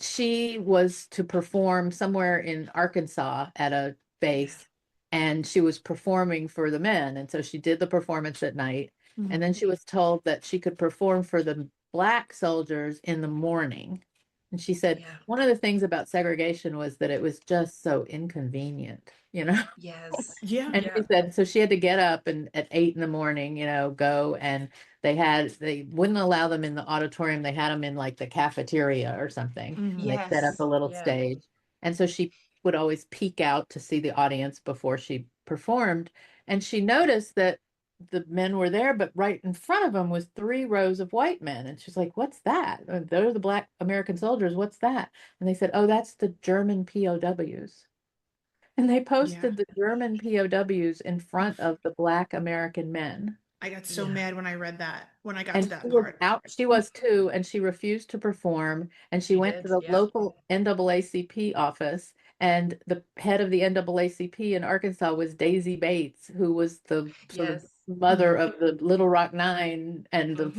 she was to perform somewhere in Arkansas at a yeah. base, and she was performing for the men. And so she did the performance at night. And Mhm. then she was told that she could perform for the black soldiers in the morning. And she said Yeah. one of the things about segregation was that it was just so inconvenient, you know? Yes. Yeah. And she Yeah. said, so she had to get up and at 8 in the morning, go, and they wouldn't allow them in the auditorium. They had them in like the cafeteria or something. And Mhm. they set up Yes. a little Yeah. stage. And so she would always peek out to see the audience before she performed. And she noticed that the men were there, but right in front of them was 3 rows of white men. And she's like, what's that? Those are the black American soldiers. What's that? And they said, oh, that's the German POWs. And they Yeah. posted the German POWs in front of the Black American men. I got so Yeah. mad when I read that, when I got to And that she was part. out, she was too, and she refused to perform. And she She went to did. the Yeah. local NAACP office, and the head of the NAACP in Arkansas was Daisy Bates, who was the sort of Yes. mother Mhm. of the Little Rock Nine and Hmm.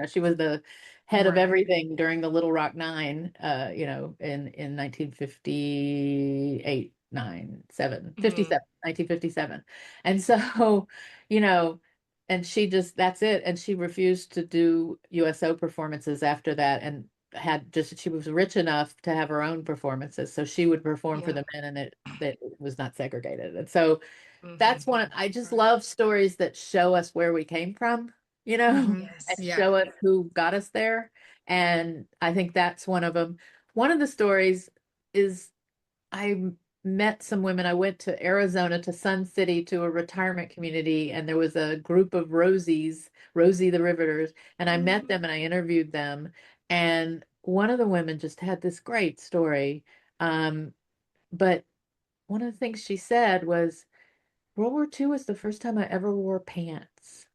she was the head of Right. everything during the Little Rock Nine, in 1958, 9, 7, Hmm. 1957. And so, you know, and that's it. And she refused to do USO performances after that, and she was rich enough to have her own performances. So she would perform for Yeah. the men, and that it was not segregated. And so Hmm. that's I just Right. love stories that show us where we came from, Mhm. and Yes. Yeah. show us who got us there. And I think that's one of them. One of the stories is I met some women. I went to Arizona, to Sun City, to a retirement community, and there was a group of Rosie the Riveters, and I met Mm. them and I interviewed them. And one of the women just had this great story. But one of the things she said was World War II was the first time I ever wore pants.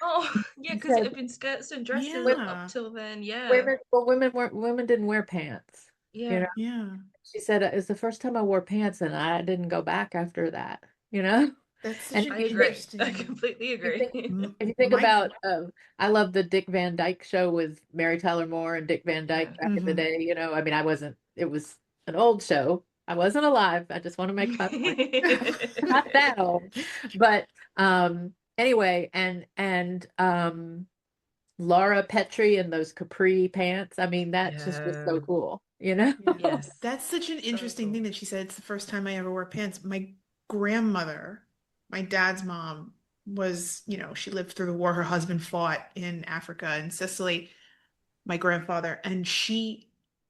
Oh, yeah, She because it said had been skirts and dresses up Yeah. till then. Yeah. women didn't wear pants. You Yeah. know, Yeah. she said it's the first time I wore pants, and I didn't go back after that. You know. That's such And an I if you think agree. I interesting. completely if you think agree. if you think My. about I love the Dick Van Dyke Show with Mary Tyler Moore and Dick Van Yeah. Dyke back in the Mhm. day. I mean, I wasn't it was an old show. I wasn't alive. I just want to make that point. Not that old. But anyway, and Laura Petrie and those capri pants. I mean, that just was Yeah. so cool, you know? Yeah. Yes. That's such an So interesting thing cool. that she said. It's the first time I ever wore pants. My grandmother, my dad's mom, she lived through the war. Her husband fought in Africa in Sicily, my grandfather, and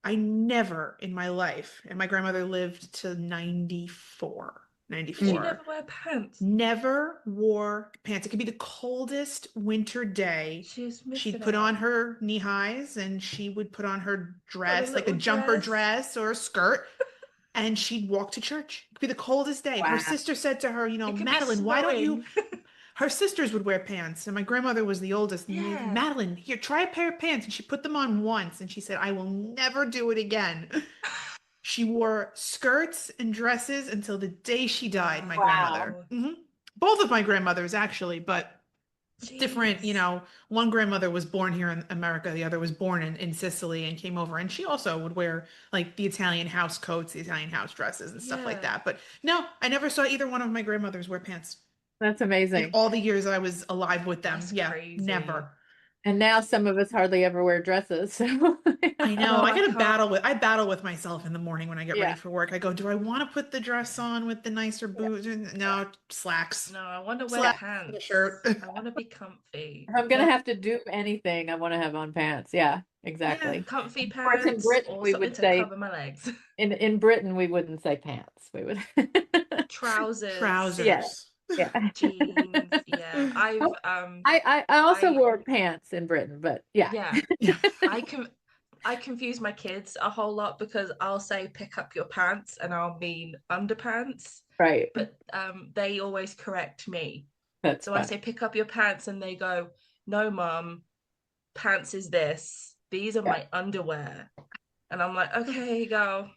I never in my life, and my grandmother lived to 94, Did she Mm. 94. never wear pants? Never wore pants. It could be the coldest winter day. She was She'd missing put on out. her knee highs and she would put on her Got a dress, like a little jumper dress. dress or a skirt, and she'd walk to church. It could be the coldest day. Her Wow. sister said to her, It could be Madeline, why don't you? snowing. Her sisters would wear pants, and my grandmother was the oldest. And Yeah. Madeline, here, try a pair of pants. And she put them on once, and she said, I will never do it again. She wore skirts and dresses until the day she died, my grandmother. Wow. Both of my grandmothers, actually, but different, Jeez. one grandmother was born here in America, the other was born in Sicily and came over. And she also would wear like the Italian house coats, the Italian house dresses, and stuff like Yeah. that. But no, I never saw either one of my grandmothers wear pants That's in amazing. all the years I was alive with them. That's Yeah, crazy. never. And now some of us hardly ever wear dresses. So I know. No, I can't. I battle with myself in the morning when I get ready yeah. for work. I go, do I want to put the dress on with the nicer boots? No, slacks. No, I want to wear Slacks and a pants. shirt. I want to be comfy. If I'm gonna have to do anything, I want to have on pants. Yeah, Yeah. exactly. Comfy Of course, in pants Britain or we something would to say cover my legs. in Britain we wouldn't say pants. We would Trousers, yeah, Trousers. yeah. jeans. Yeah. Oh, I also I wore pants in Britain, but yeah. yeah. I can I confuse my kids a whole lot because I'll say pick up your pants and I'll mean underpants, Right. but they always correct me. That's So I fun. say pick up your pants and they go, "No, mum, pants is this. These are Yeah. my underwear." And I'm like, "Okay, here you go."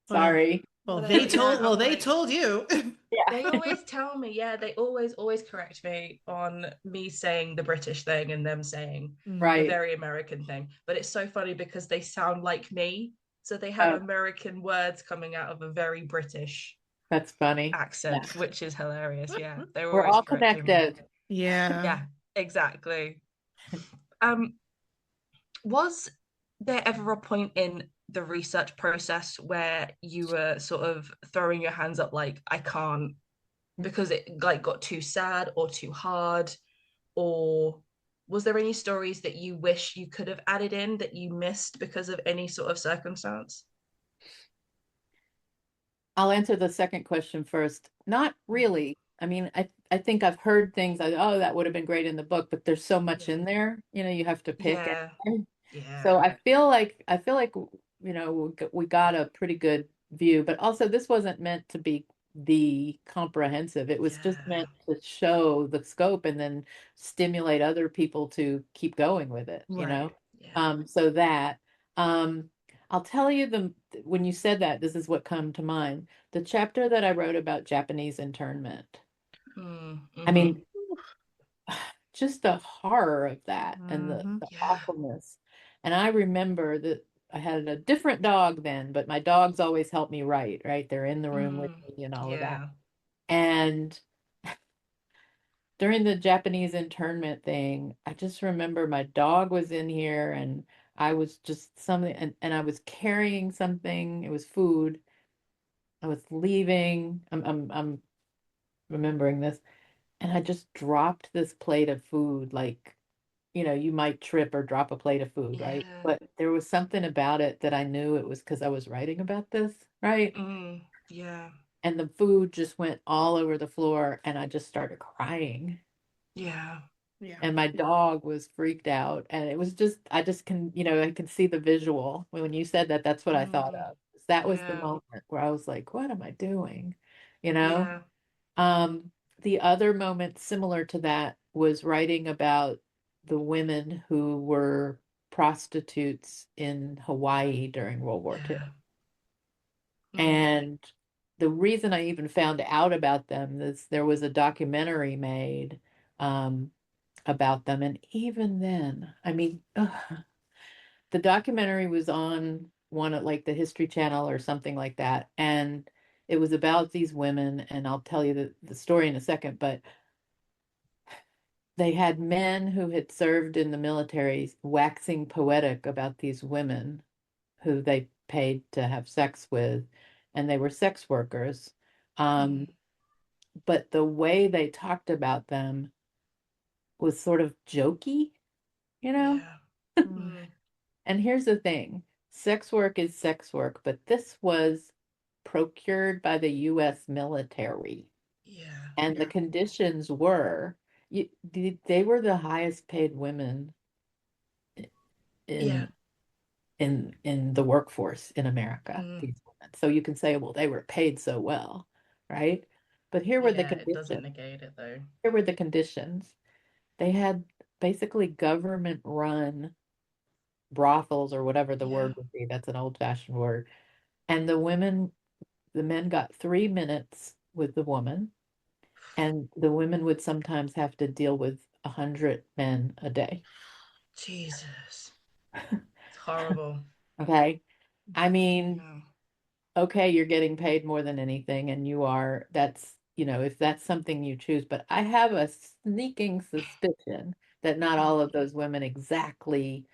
Well, Sorry. Whatever. Yeah, I'm they like, told you. they Yeah. always tell me, yeah, they always correct me on me saying the British thing and them saying the Mm. Right. very American thing. But it's so funny because they sound like me. So they have Oh, American words coming out of a very British that's funny. Yeah. accent, which is hilarious. Yeah, they're We're always all correcting me. connected. Yeah. Yeah, exactly. Um, was there ever a point in the research process where you were sort of throwing your hands up like, I can't, because it like got too sad or too hard, or was there any stories that you wish you could have added in that you missed because of any sort of circumstance? I'll answer the second question first. Not really. I mean, I think I've heard things like, oh, that would have been great in the book, but there's so much Yeah. in there, you have to pick. Yeah. So Yeah. I feel like we got a pretty good view, but also this wasn't meant to be the comprehensive. It was just Yeah. meant to show the scope and then stimulate other people to keep going with it. Right. Yeah. So that um I'll tell you when you said that, this is what come to mind. The chapter that I wrote about Japanese internment. I Mm-hmm. mean, just the horror of that and Hmm. the Yeah. awfulness. And I remember that I had a different dog then, but my dogs always help me write, right? They're in the room with Mm. me and all of that. Yeah. And during the Japanese internment thing, I just remember my dog was in here and I was just something and I was carrying something. It was food. I was leaving. I'm remembering this. And I just dropped this plate of food like you might trip or drop a plate of food, right? Yeah. But there was something about it that I knew it was because I was writing about this, right? Yeah. And the food just went all over the floor and I just started crying. Yeah. Yeah. And my dog was freaked out. And it was just, I just I can see the visual. When you said that, that's what I thought Mm. of. That was the Yeah. moment where I was like, what am I doing? You know? Yeah. Um, the other moment similar to that was writing about the women who were prostitutes in Hawaii during World War II. Yeah. Mm. And the reason I even found out about them is there was a documentary made um, about them. And even then, I mean, the documentary was on one of like the History Channel or something like that. And it was about these women, and I'll tell you the story in a second, but they had men who had served in the military waxing poetic about these women who they paid to have sex with, and they were sex workers. Um, Mm. but the way they talked about them was sort of jokey, you know? Yeah. Mm. Mm. And here's the thing, sex work is sex work, but this was procured by the US military. Yeah. And the Yeah. conditions were, they were the highest paid women Yeah. in in the workforce in America, Mm. these women. So you can say, well, they were paid so well, right? But here were the Yeah. It doesn't conditions. negate it though. Here were the conditions. They had basically government run brothels or whatever the Yeah. word would be. That's an old-fashioned word. And the men got 3 minutes with the woman, and the women would sometimes have to deal with 100 men a day. Jesus. It's horrible. Okay. I mean, Yeah. okay, you're getting paid more than anything, and if that's something you choose. But I have a sneaking suspicion that not all of those women exactly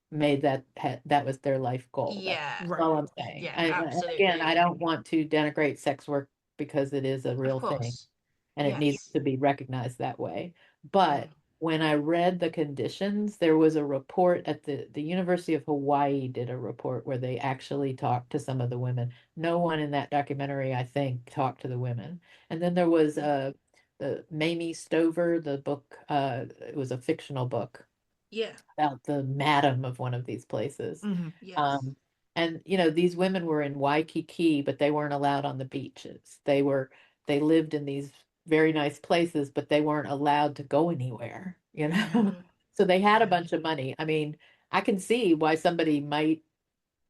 made that was their life goal. That's Yeah. Right. all I'm saying. Yeah, And again, I absolutely. don't want to denigrate sex work because it is a Of real thing course. and it needs Yes. to be recognized that way. But Mm. when I read the conditions, there was a report at the University of Hawaii did a report where they actually talked to some of the women. No one in that documentary, I think, talked to the women. And then there was the Mamie Stover, the book, it was a fictional book Yeah. about the madam of one of these places. Hmm. Yes. Um, and these women were in Waikiki, but they weren't allowed on the beaches. They lived in these very nice places, but they weren't allowed to go anywhere, you know. Mm. So they had a Yeah. bunch of money. I mean, I can see why somebody might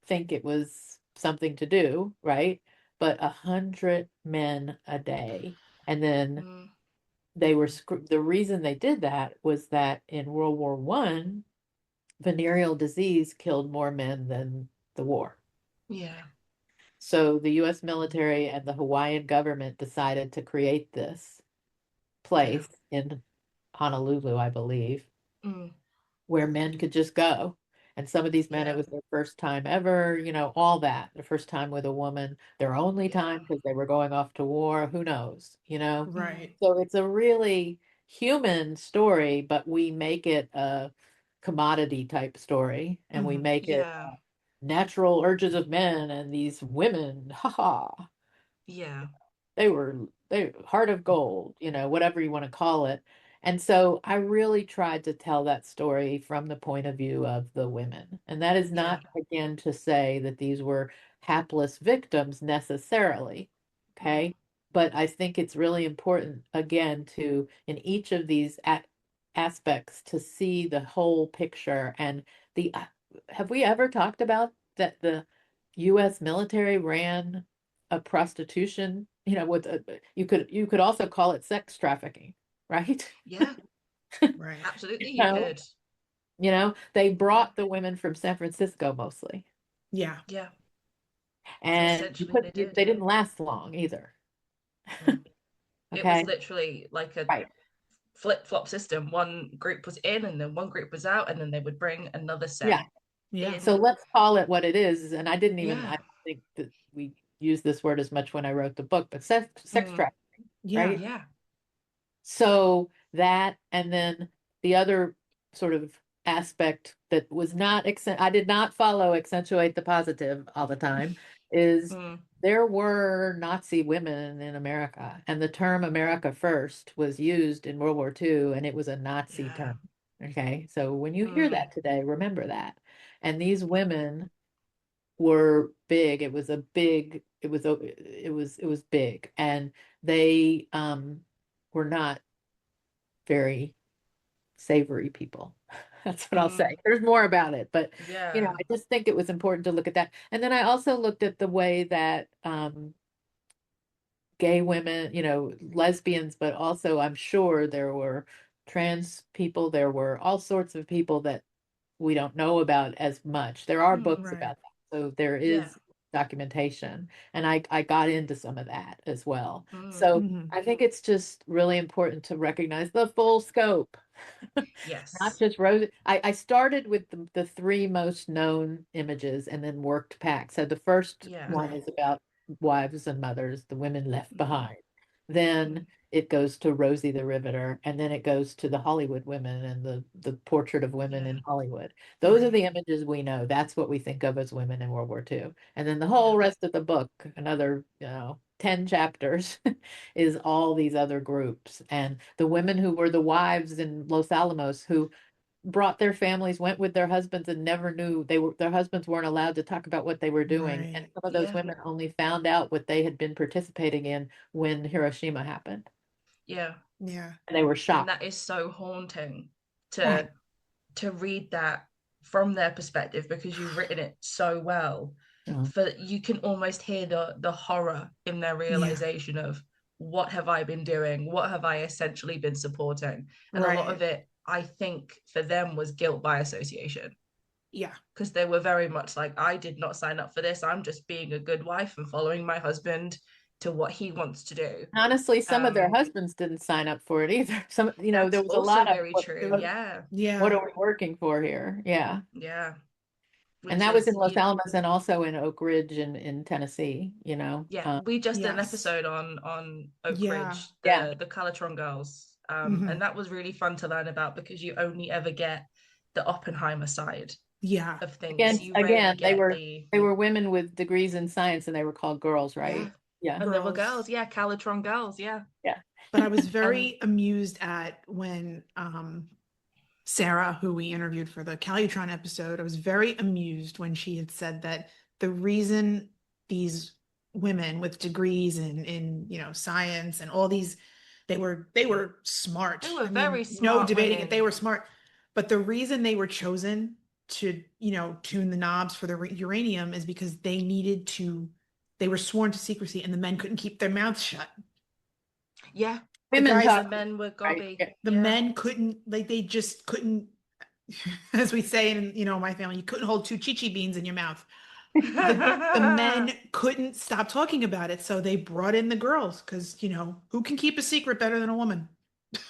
think it was something to do, right? But 100 men a day, and then Mm. the reason they did that was that in World War I, venereal disease killed more men than the war. Yeah. So the US military and the Hawaiian government decided to create this Yeah. place in Honolulu, I believe, Mm. where men could just go. And some of these men, it Yeah. was their first time ever, all that, their first time with a woman, their only Yeah. time because they were going off to war, who knows. Mm. Right. So it's a really human story, but we make it a commodity type story and we Hmm. make it Yeah. natural urges of men and these women, haha, Yeah. they heart of gold, whatever you want to call it. And so I really tried to tell that story from the point of view of the women. And that is Yeah. not again to say that these were hapless victims necessarily. Mm. Okay. But I think it's really important again to in each of these aspects to see the whole picture and the have we ever talked about that the US military ran a prostitution, with you could also call it sex trafficking, right? Yeah. Right. Absolutely, You you know, could. they Yeah. brought the women from San Francisco mostly, Yeah. Yeah. and Essentially, they they did. didn't last long either. Mm. It was Okay, literally like a right. flip-flop system. One group was in, and then one group was out, and then they would bring another Yeah. set Yeah. So in. let's call it what it is. And I Yeah. don't think that we use this word as much when I wrote the book, but sex Mm. trafficking, Yeah. right? Yeah. So that, and then the other sort of aspect that was not, I did not follow accentuate the positive all the time, is Mm. there were Nazi women in America, and the term America First was used in World War II, and it was a Nazi Yeah. term. Okay, so when you hear Mm. that today, remember that. And these women were big. It was a big, it was big, and they were not very savory people. That's what I'll Mm. say. There's more about it, but Yeah. I just think it was important to look at that. And then I also looked at the way that gay women, lesbians, but also I'm sure there were trans people, there were all sorts of people that we don't know about as much. There are Mm. books Right. about that. So there Yeah. is documentation. And I got into some of that as well. Mm. So Hmm. I think it's just really important to recognize the full scope. Not Yes. just rose. I started with the three most known images and then worked back. So the first Yeah. one Right. is about wives and mothers, the women left Mm. behind. Then Mm. it goes to Rosie the Riveter, and then it goes to the Hollywood women and the portrait of women Yeah. in Hollywood. Those are Right. the images we know. That's what we think of as women in World War II. And then the Yeah. whole rest of the book, another, 10 chapters, is all these other groups. And the women who were the wives in Los Alamos who brought their families, went with their husbands and never knew their husbands weren't allowed to talk about what they were doing. And Right. some of those Yeah. women only found out what they had been participating in when Hiroshima happened. Yeah. Yeah. And they were And shocked. that is so haunting Yeah. to read that from their perspective because you've written it so well. Oh. for you can almost hear the horror in their realization of, what have I been doing? What have I essentially been supporting? And a lot Right. of it, I think, for them was guilt by association, Yeah. because they were very much like, I did not sign up for this. I'm just being a good wife and following my husband to what he wants to do. Honestly, some of their Um, husbands didn't sign up for it either. Some, that's there was a also lot of very what, true. what, Yeah. what Yeah. are we working for here? Yeah. Yeah. And Which that was in is, Los Alamos and also in Oak Ridge in Tennessee, you know. yeah, we just did an Yes. episode on Oak Yeah. Ridge, Yeah. the Calitron girls. Hmm. And that was really fun to learn about, because you only ever get the Oppenheimer side Yeah. of things. Again, You rarely again, they get were the, they were women with degrees in science and they were called girls, yeah, right? Yeah. and there were girls, Girls. yeah, Calitron girls, yeah. Yeah. But I was And very amused at when Sarah, who we interviewed for the Calitron episode, I was very amused when she had said that the reason these women with degrees in science and all these, they were smart. they were I mean, very no smart debating it, they women. were smart. But the reason they were chosen to, tune the knobs for the uranium is because they were sworn to secrecy and the men couldn't keep their mouths shut. Yeah, The Women guys, the talk, men were right? gobby. Yeah. the Yeah. men couldn't, like, they just couldn't, as we say in, my family, you couldn't hold two chichi beans in your mouth. The men couldn't stop talking about it, so they brought in the girls because, who can keep a secret better than a woman?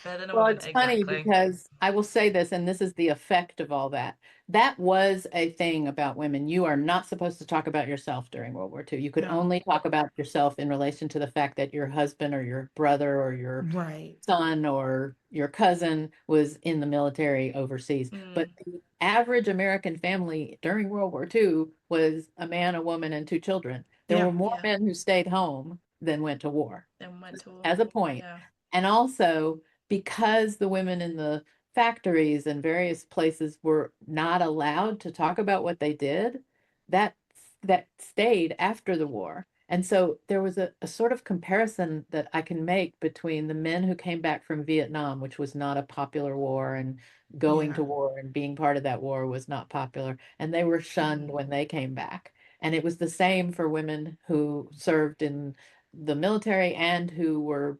Better than a Well, woman, it's funny exactly. because I will say this, and this is the effect of all that. That was a thing about women. You are not supposed to talk about yourself during World War II. You could No. only talk about yourself in relation to the fact that your husband or your brother or your Right. son or your cousin was in the military overseas. But Mm, the average American family during World War II was a man, a woman, and two children. There Yeah. were more yeah, men who stayed home than went to war, then went to as a point. yeah. And also because the women in the factories and various places were not allowed to talk about what they did, that that stayed after the war. And so there was a sort of comparison that I can make between the men who came back from Vietnam, which was not a popular war, and going Yeah. to war and being part of that war was not popular, and they were shunned Mhm. when they came back. And it was the same for women who served in the military and who were,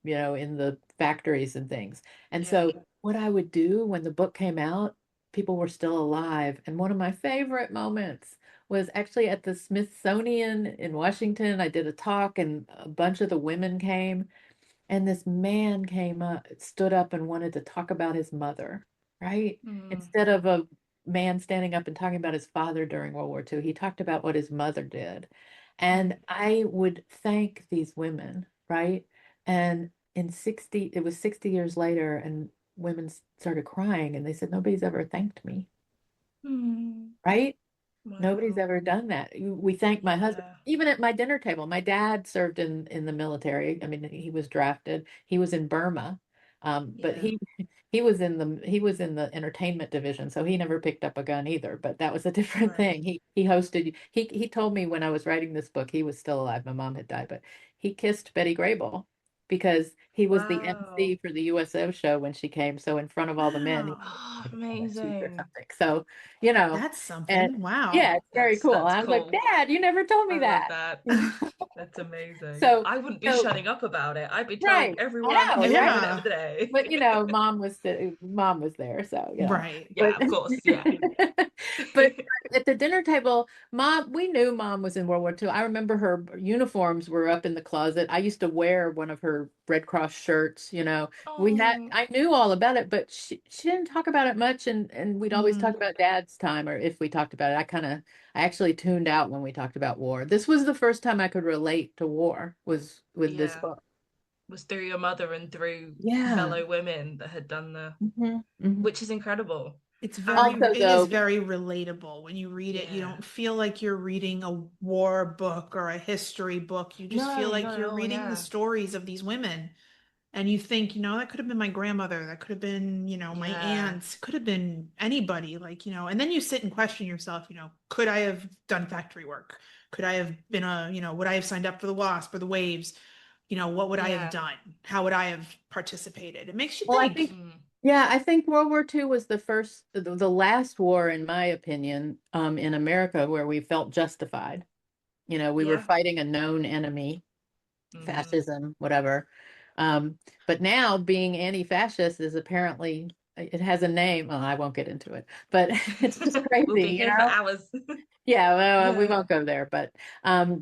in the factories and things. And Yeah. so what I would do when the book came out, people were still alive. And one of my favorite moments was actually at the Smithsonian in Washington. I did a talk and a bunch of the women came, and this man came up, stood up and wanted to talk about his mother, right? Mm, Instead of a man standing up and talking about his father during World War II, he talked about what his mother did. And I would thank these women, right? And it was 60 years later, and women started crying and they said, nobody's ever thanked me, mm, right? Nobody's wow. ever done that. We thank my husband, Yeah. even at my dinner table. My dad served in the military. I mean, he was drafted. He was in Burma, but Yeah. he was in the entertainment division, so he never picked up a gun either. But that was a different Right. thing. He hosted. He told me when I was writing this book, he was still alive. My mom had died, but he kissed Betty Grable because he was the Wow. MC for the USO show when she came. So in front of all the men, he Wow. Oh, gave them a cheek or amazing. something. So you know. That's And something. Wow. yeah, it's very cool. That's I was like, cool. Dad, you never told I me love that. that. That's amazing. So, I wouldn't be so shutting up about it. I'd be telling right. everyone I know, every right? minute of Yeah. the day. But mom was there, so Right. But Yeah, of course. Yeah. but at the dinner table, we knew mom was in World War II. I remember her uniforms were up in the closet. I used to wear one of her Red Cross shirts, Oh, I knew all about it, but she didn't talk about it much, and we'd always talk Mhm. about dad's time, or if we talked about it, I actually tuned out when we talked about war. This was the first time I could relate to war, was with this yeah. book. Was through your mother and through Yeah. fellow women that had done Hmm. Hmm. which is incredible. Also, It is though, very relatable. When you read it, you Yeah. don't feel like you're reading a war book or a history book. You just feel No, like not at you're all. reading the Yeah. stories of these women. And you think, that could have been my grandmother, that could have been, my Yeah. aunt, could have been anybody, like, and then you sit and question yourself, could I have done factory work? Could I have been would I have signed up for the WASP or the Waves? What would I have Yeah. done? How would I have participated? It makes you well, I think. think Mm. Yeah, I think World War II was the last war, in my opinion, in America where we felt justified. We were Yeah. fighting a known enemy, Hmm. fascism, whatever. But now being anti-fascist is apparently, it has a name. Well, I won't get into it, but it's just We'll be crazy, here for hours. Yeah, well, we Yeah. won't go there, but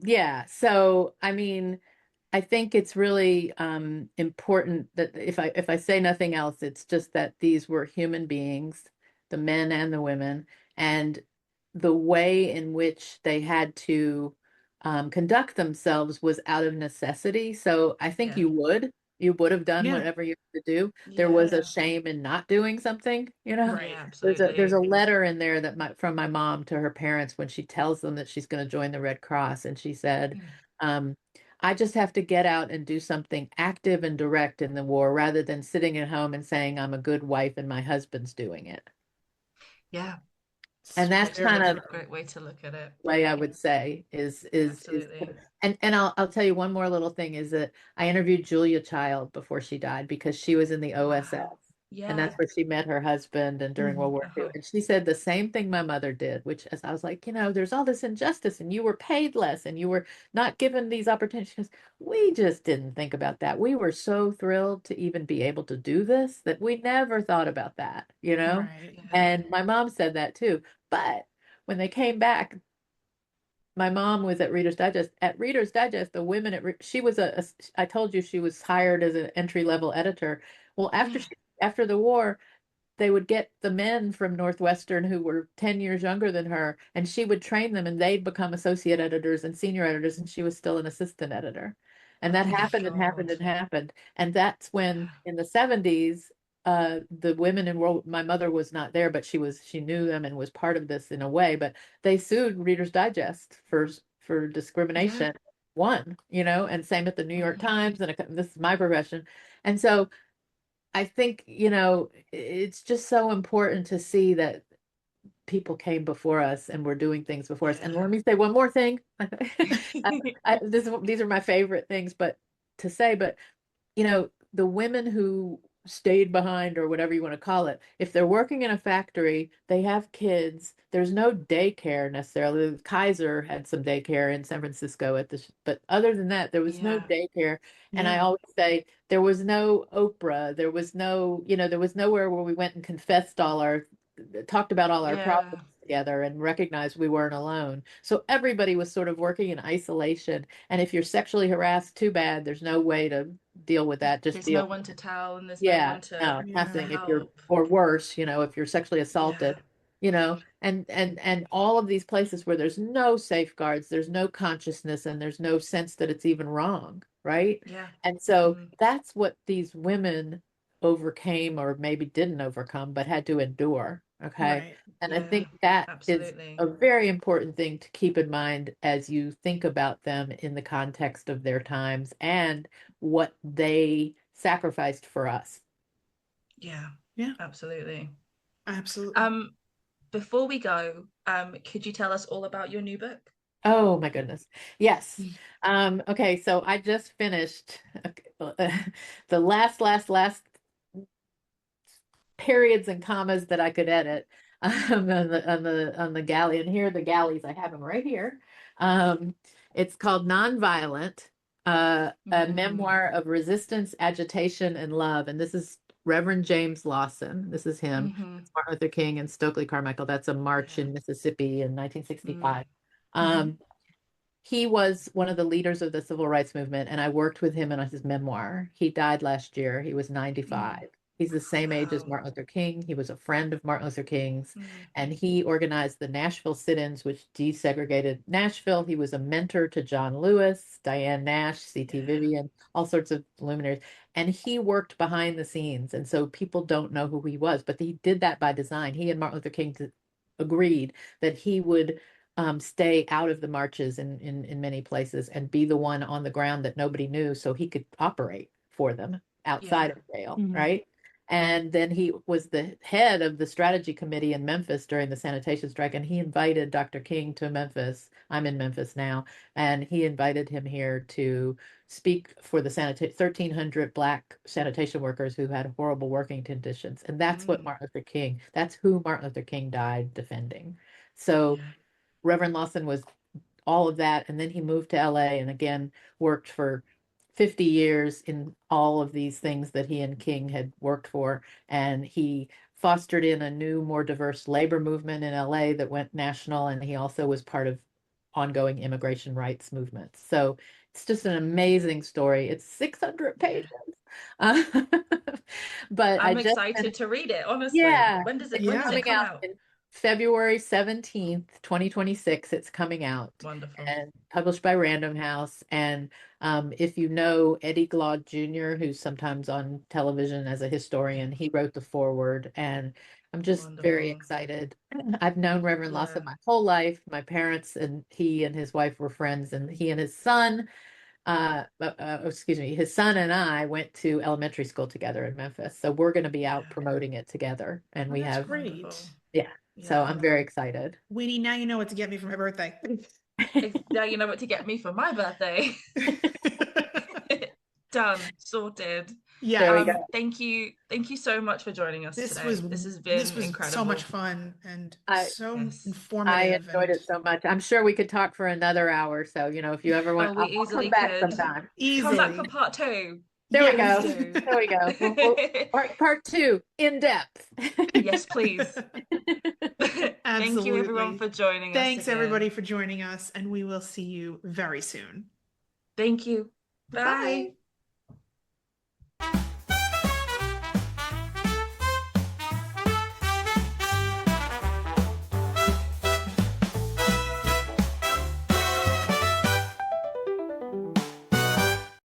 yeah. So, I mean, I think it's really important that if I say nothing else, it's just that these were human beings, the men and the women, and the way in which they had to conduct themselves was out of necessity. So I think Yeah. you would have done Yeah. whatever you had to do. There was a Yeah. shame in not doing something, you know? Right. Yeah, There's absolutely. a letter in there from my mom to her parents when she tells them that she's going to join the Red Cross, and she said, Mm. um, I just have to get out and do something active and direct in the war rather than sitting at home and saying I'm a good wife and my husband's doing it. Yeah, And that's that's a Very kind of great, true. great way to look at it. the way I would say is Absolutely. and I'll tell you one more little thing is that I interviewed Julia Child before she died because she was in the OSS. Wow. And Yeah. that's where she met her husband and during World Mhm. War II. Uh-huh. And she said the same thing my mother did, which as I was like, there's all this injustice and you were paid less and you were not given these opportunities. She goes, we just didn't think about that. We were so thrilled to even be able to do this that we never thought about that. Right. Yeah. And my mom said that too. But when they came back, my mom was at Reader's Digest. At Reader's Digest, the women she was I told you she was hired as an entry level editor. Well, Yeah. after the war, they would get the men from Northwestern who were 10 years younger than her, and she would train them, and they'd become associate editors and senior editors, and she was still an assistant editor. And that Oh my happened and happened God. and happened. And that's when, Yeah. in the 70s, the women in world, my mother was not there, but she knew them and was part of this in a way. But they sued Reader's Digest for Yeah. discrimination, won, and same at the New York Hmm. Times. And this is my profession. And so I think, it's just so important to see that people came before us and were doing things before us. And Yeah. let me say one more thing. These are my favorite things, but the women who stayed behind or whatever you want to call it, if they're working in a factory, they have kids. There's no daycare necessarily. Kaiser had some daycare in San Francisco but other than that, there was no Yeah. daycare. And I Yeah. always say there was no Oprah. There was nowhere where we went and talked about all our Yeah. problems together and recognized we weren't alone. So everybody was sort of working in isolation. And if you're sexually harassed, too bad. There's no way to deal with that. Just There's no deal. one to tell and there's no Yeah, one to no, Yeah. nothing. If you're, help. or worse, if you're sexually Yeah. assaulted, and all of these places where there's no safeguards, there's no consciousness, and there's no sense that it's even wrong, right? Yeah. And so Hmm. that's what these women overcame, or maybe didn't overcome, but had to endure. Okay. Right. And I Yeah. think that is Absolutely. a very important thing to keep in mind as you think about them in the context of their times and what they sacrificed for us. Yeah. Yeah. Absolutely. Absolutely. Um, before we go, could you tell us all about your new book? Oh my goodness. Yes. Okay, so I just finished the last periods and commas that I could edit on the galley. And here are the galleys. I have them right here. Um, it's called Nonviolent, a Mm, memoir of resistance, agitation, and love. And this is Reverend James Lawson. This is him. hmm. It's Martin Luther King and Stokely Carmichael. That's a march Yeah. in Mississippi in Mm, 1965. Hmm. Um, he was one of the leaders of the civil rights movement, and I worked with him on his memoir. He died last year. He was mm. 95. He's the same age as Wow. Martin Luther King. He was a friend of Martin Luther King's, Mm, and he organized the Nashville sit-ins, which desegregated Nashville. He was a mentor to John Lewis, Diane Nash, C.T. yeah. Vivian, all sorts of luminaries. And he worked behind the scenes, and so people don't know who he was, but he did that by design. He and Martin Luther King agreed that he would stay out of the marches in many places and be the one on the ground that nobody knew so he could operate for them outside Yeah. of jail, Hmm. right? And then he was the head of the strategy committee in Memphis during the sanitation strike, and he invited Dr. King to Memphis. I'm in Memphis now, and he invited him here to speak for the 1,300 Black sanitation workers who had horrible working conditions. And that's what that's who Martin Luther King died defending. So Yeah. Reverend Lawson was all of that. And then he moved to LA and again worked for 50 years in all of these things that he and King had worked for. And he fostered in a new, more diverse labor movement in LA that went national. And he also was part of ongoing immigration rights movements. So it's just an amazing story. It's 600 pages. Uh, but I'm excited to read it, honestly. yeah, When does it it's when does it coming come out out? in February 17th, 2026. It's coming out Wonderful. and published by Random House. And if you know Eddie Glaude Jr., who's sometimes on television as a historian, he wrote the foreword. And I'm just very Wonderful. excited. I've known Reverend Lawson Yeah. my whole life. My parents and he and his wife were friends, and he and his son excuse me, his son and I went to elementary school together in Memphis. So we're going to be out Yeah. promoting it together. And Oh, we that's have, great. Wonderful. yeah. So I'm Yeah. very excited. Winnie, now you know what to get me for my birthday. Now you know what to get me for my birthday. Done, sorted. Yeah. There we go. Thank you so much for joining us This today. was This has been so incredible. much fun and so Yes. I informative. enjoyed it so much. I'm sure we could talk for another hour. So, if you ever want, Oh, we I'll easily come back could. sometime. Come back Easily. for part 2. There we Yes. go. Please do. There we go. All right, part 2, in depth. Yes, please. Thank you, everyone, Absolutely. for joining us. Thanks, again. everybody, for joining us, and we will see you very soon. Thank you. Bye. Bye.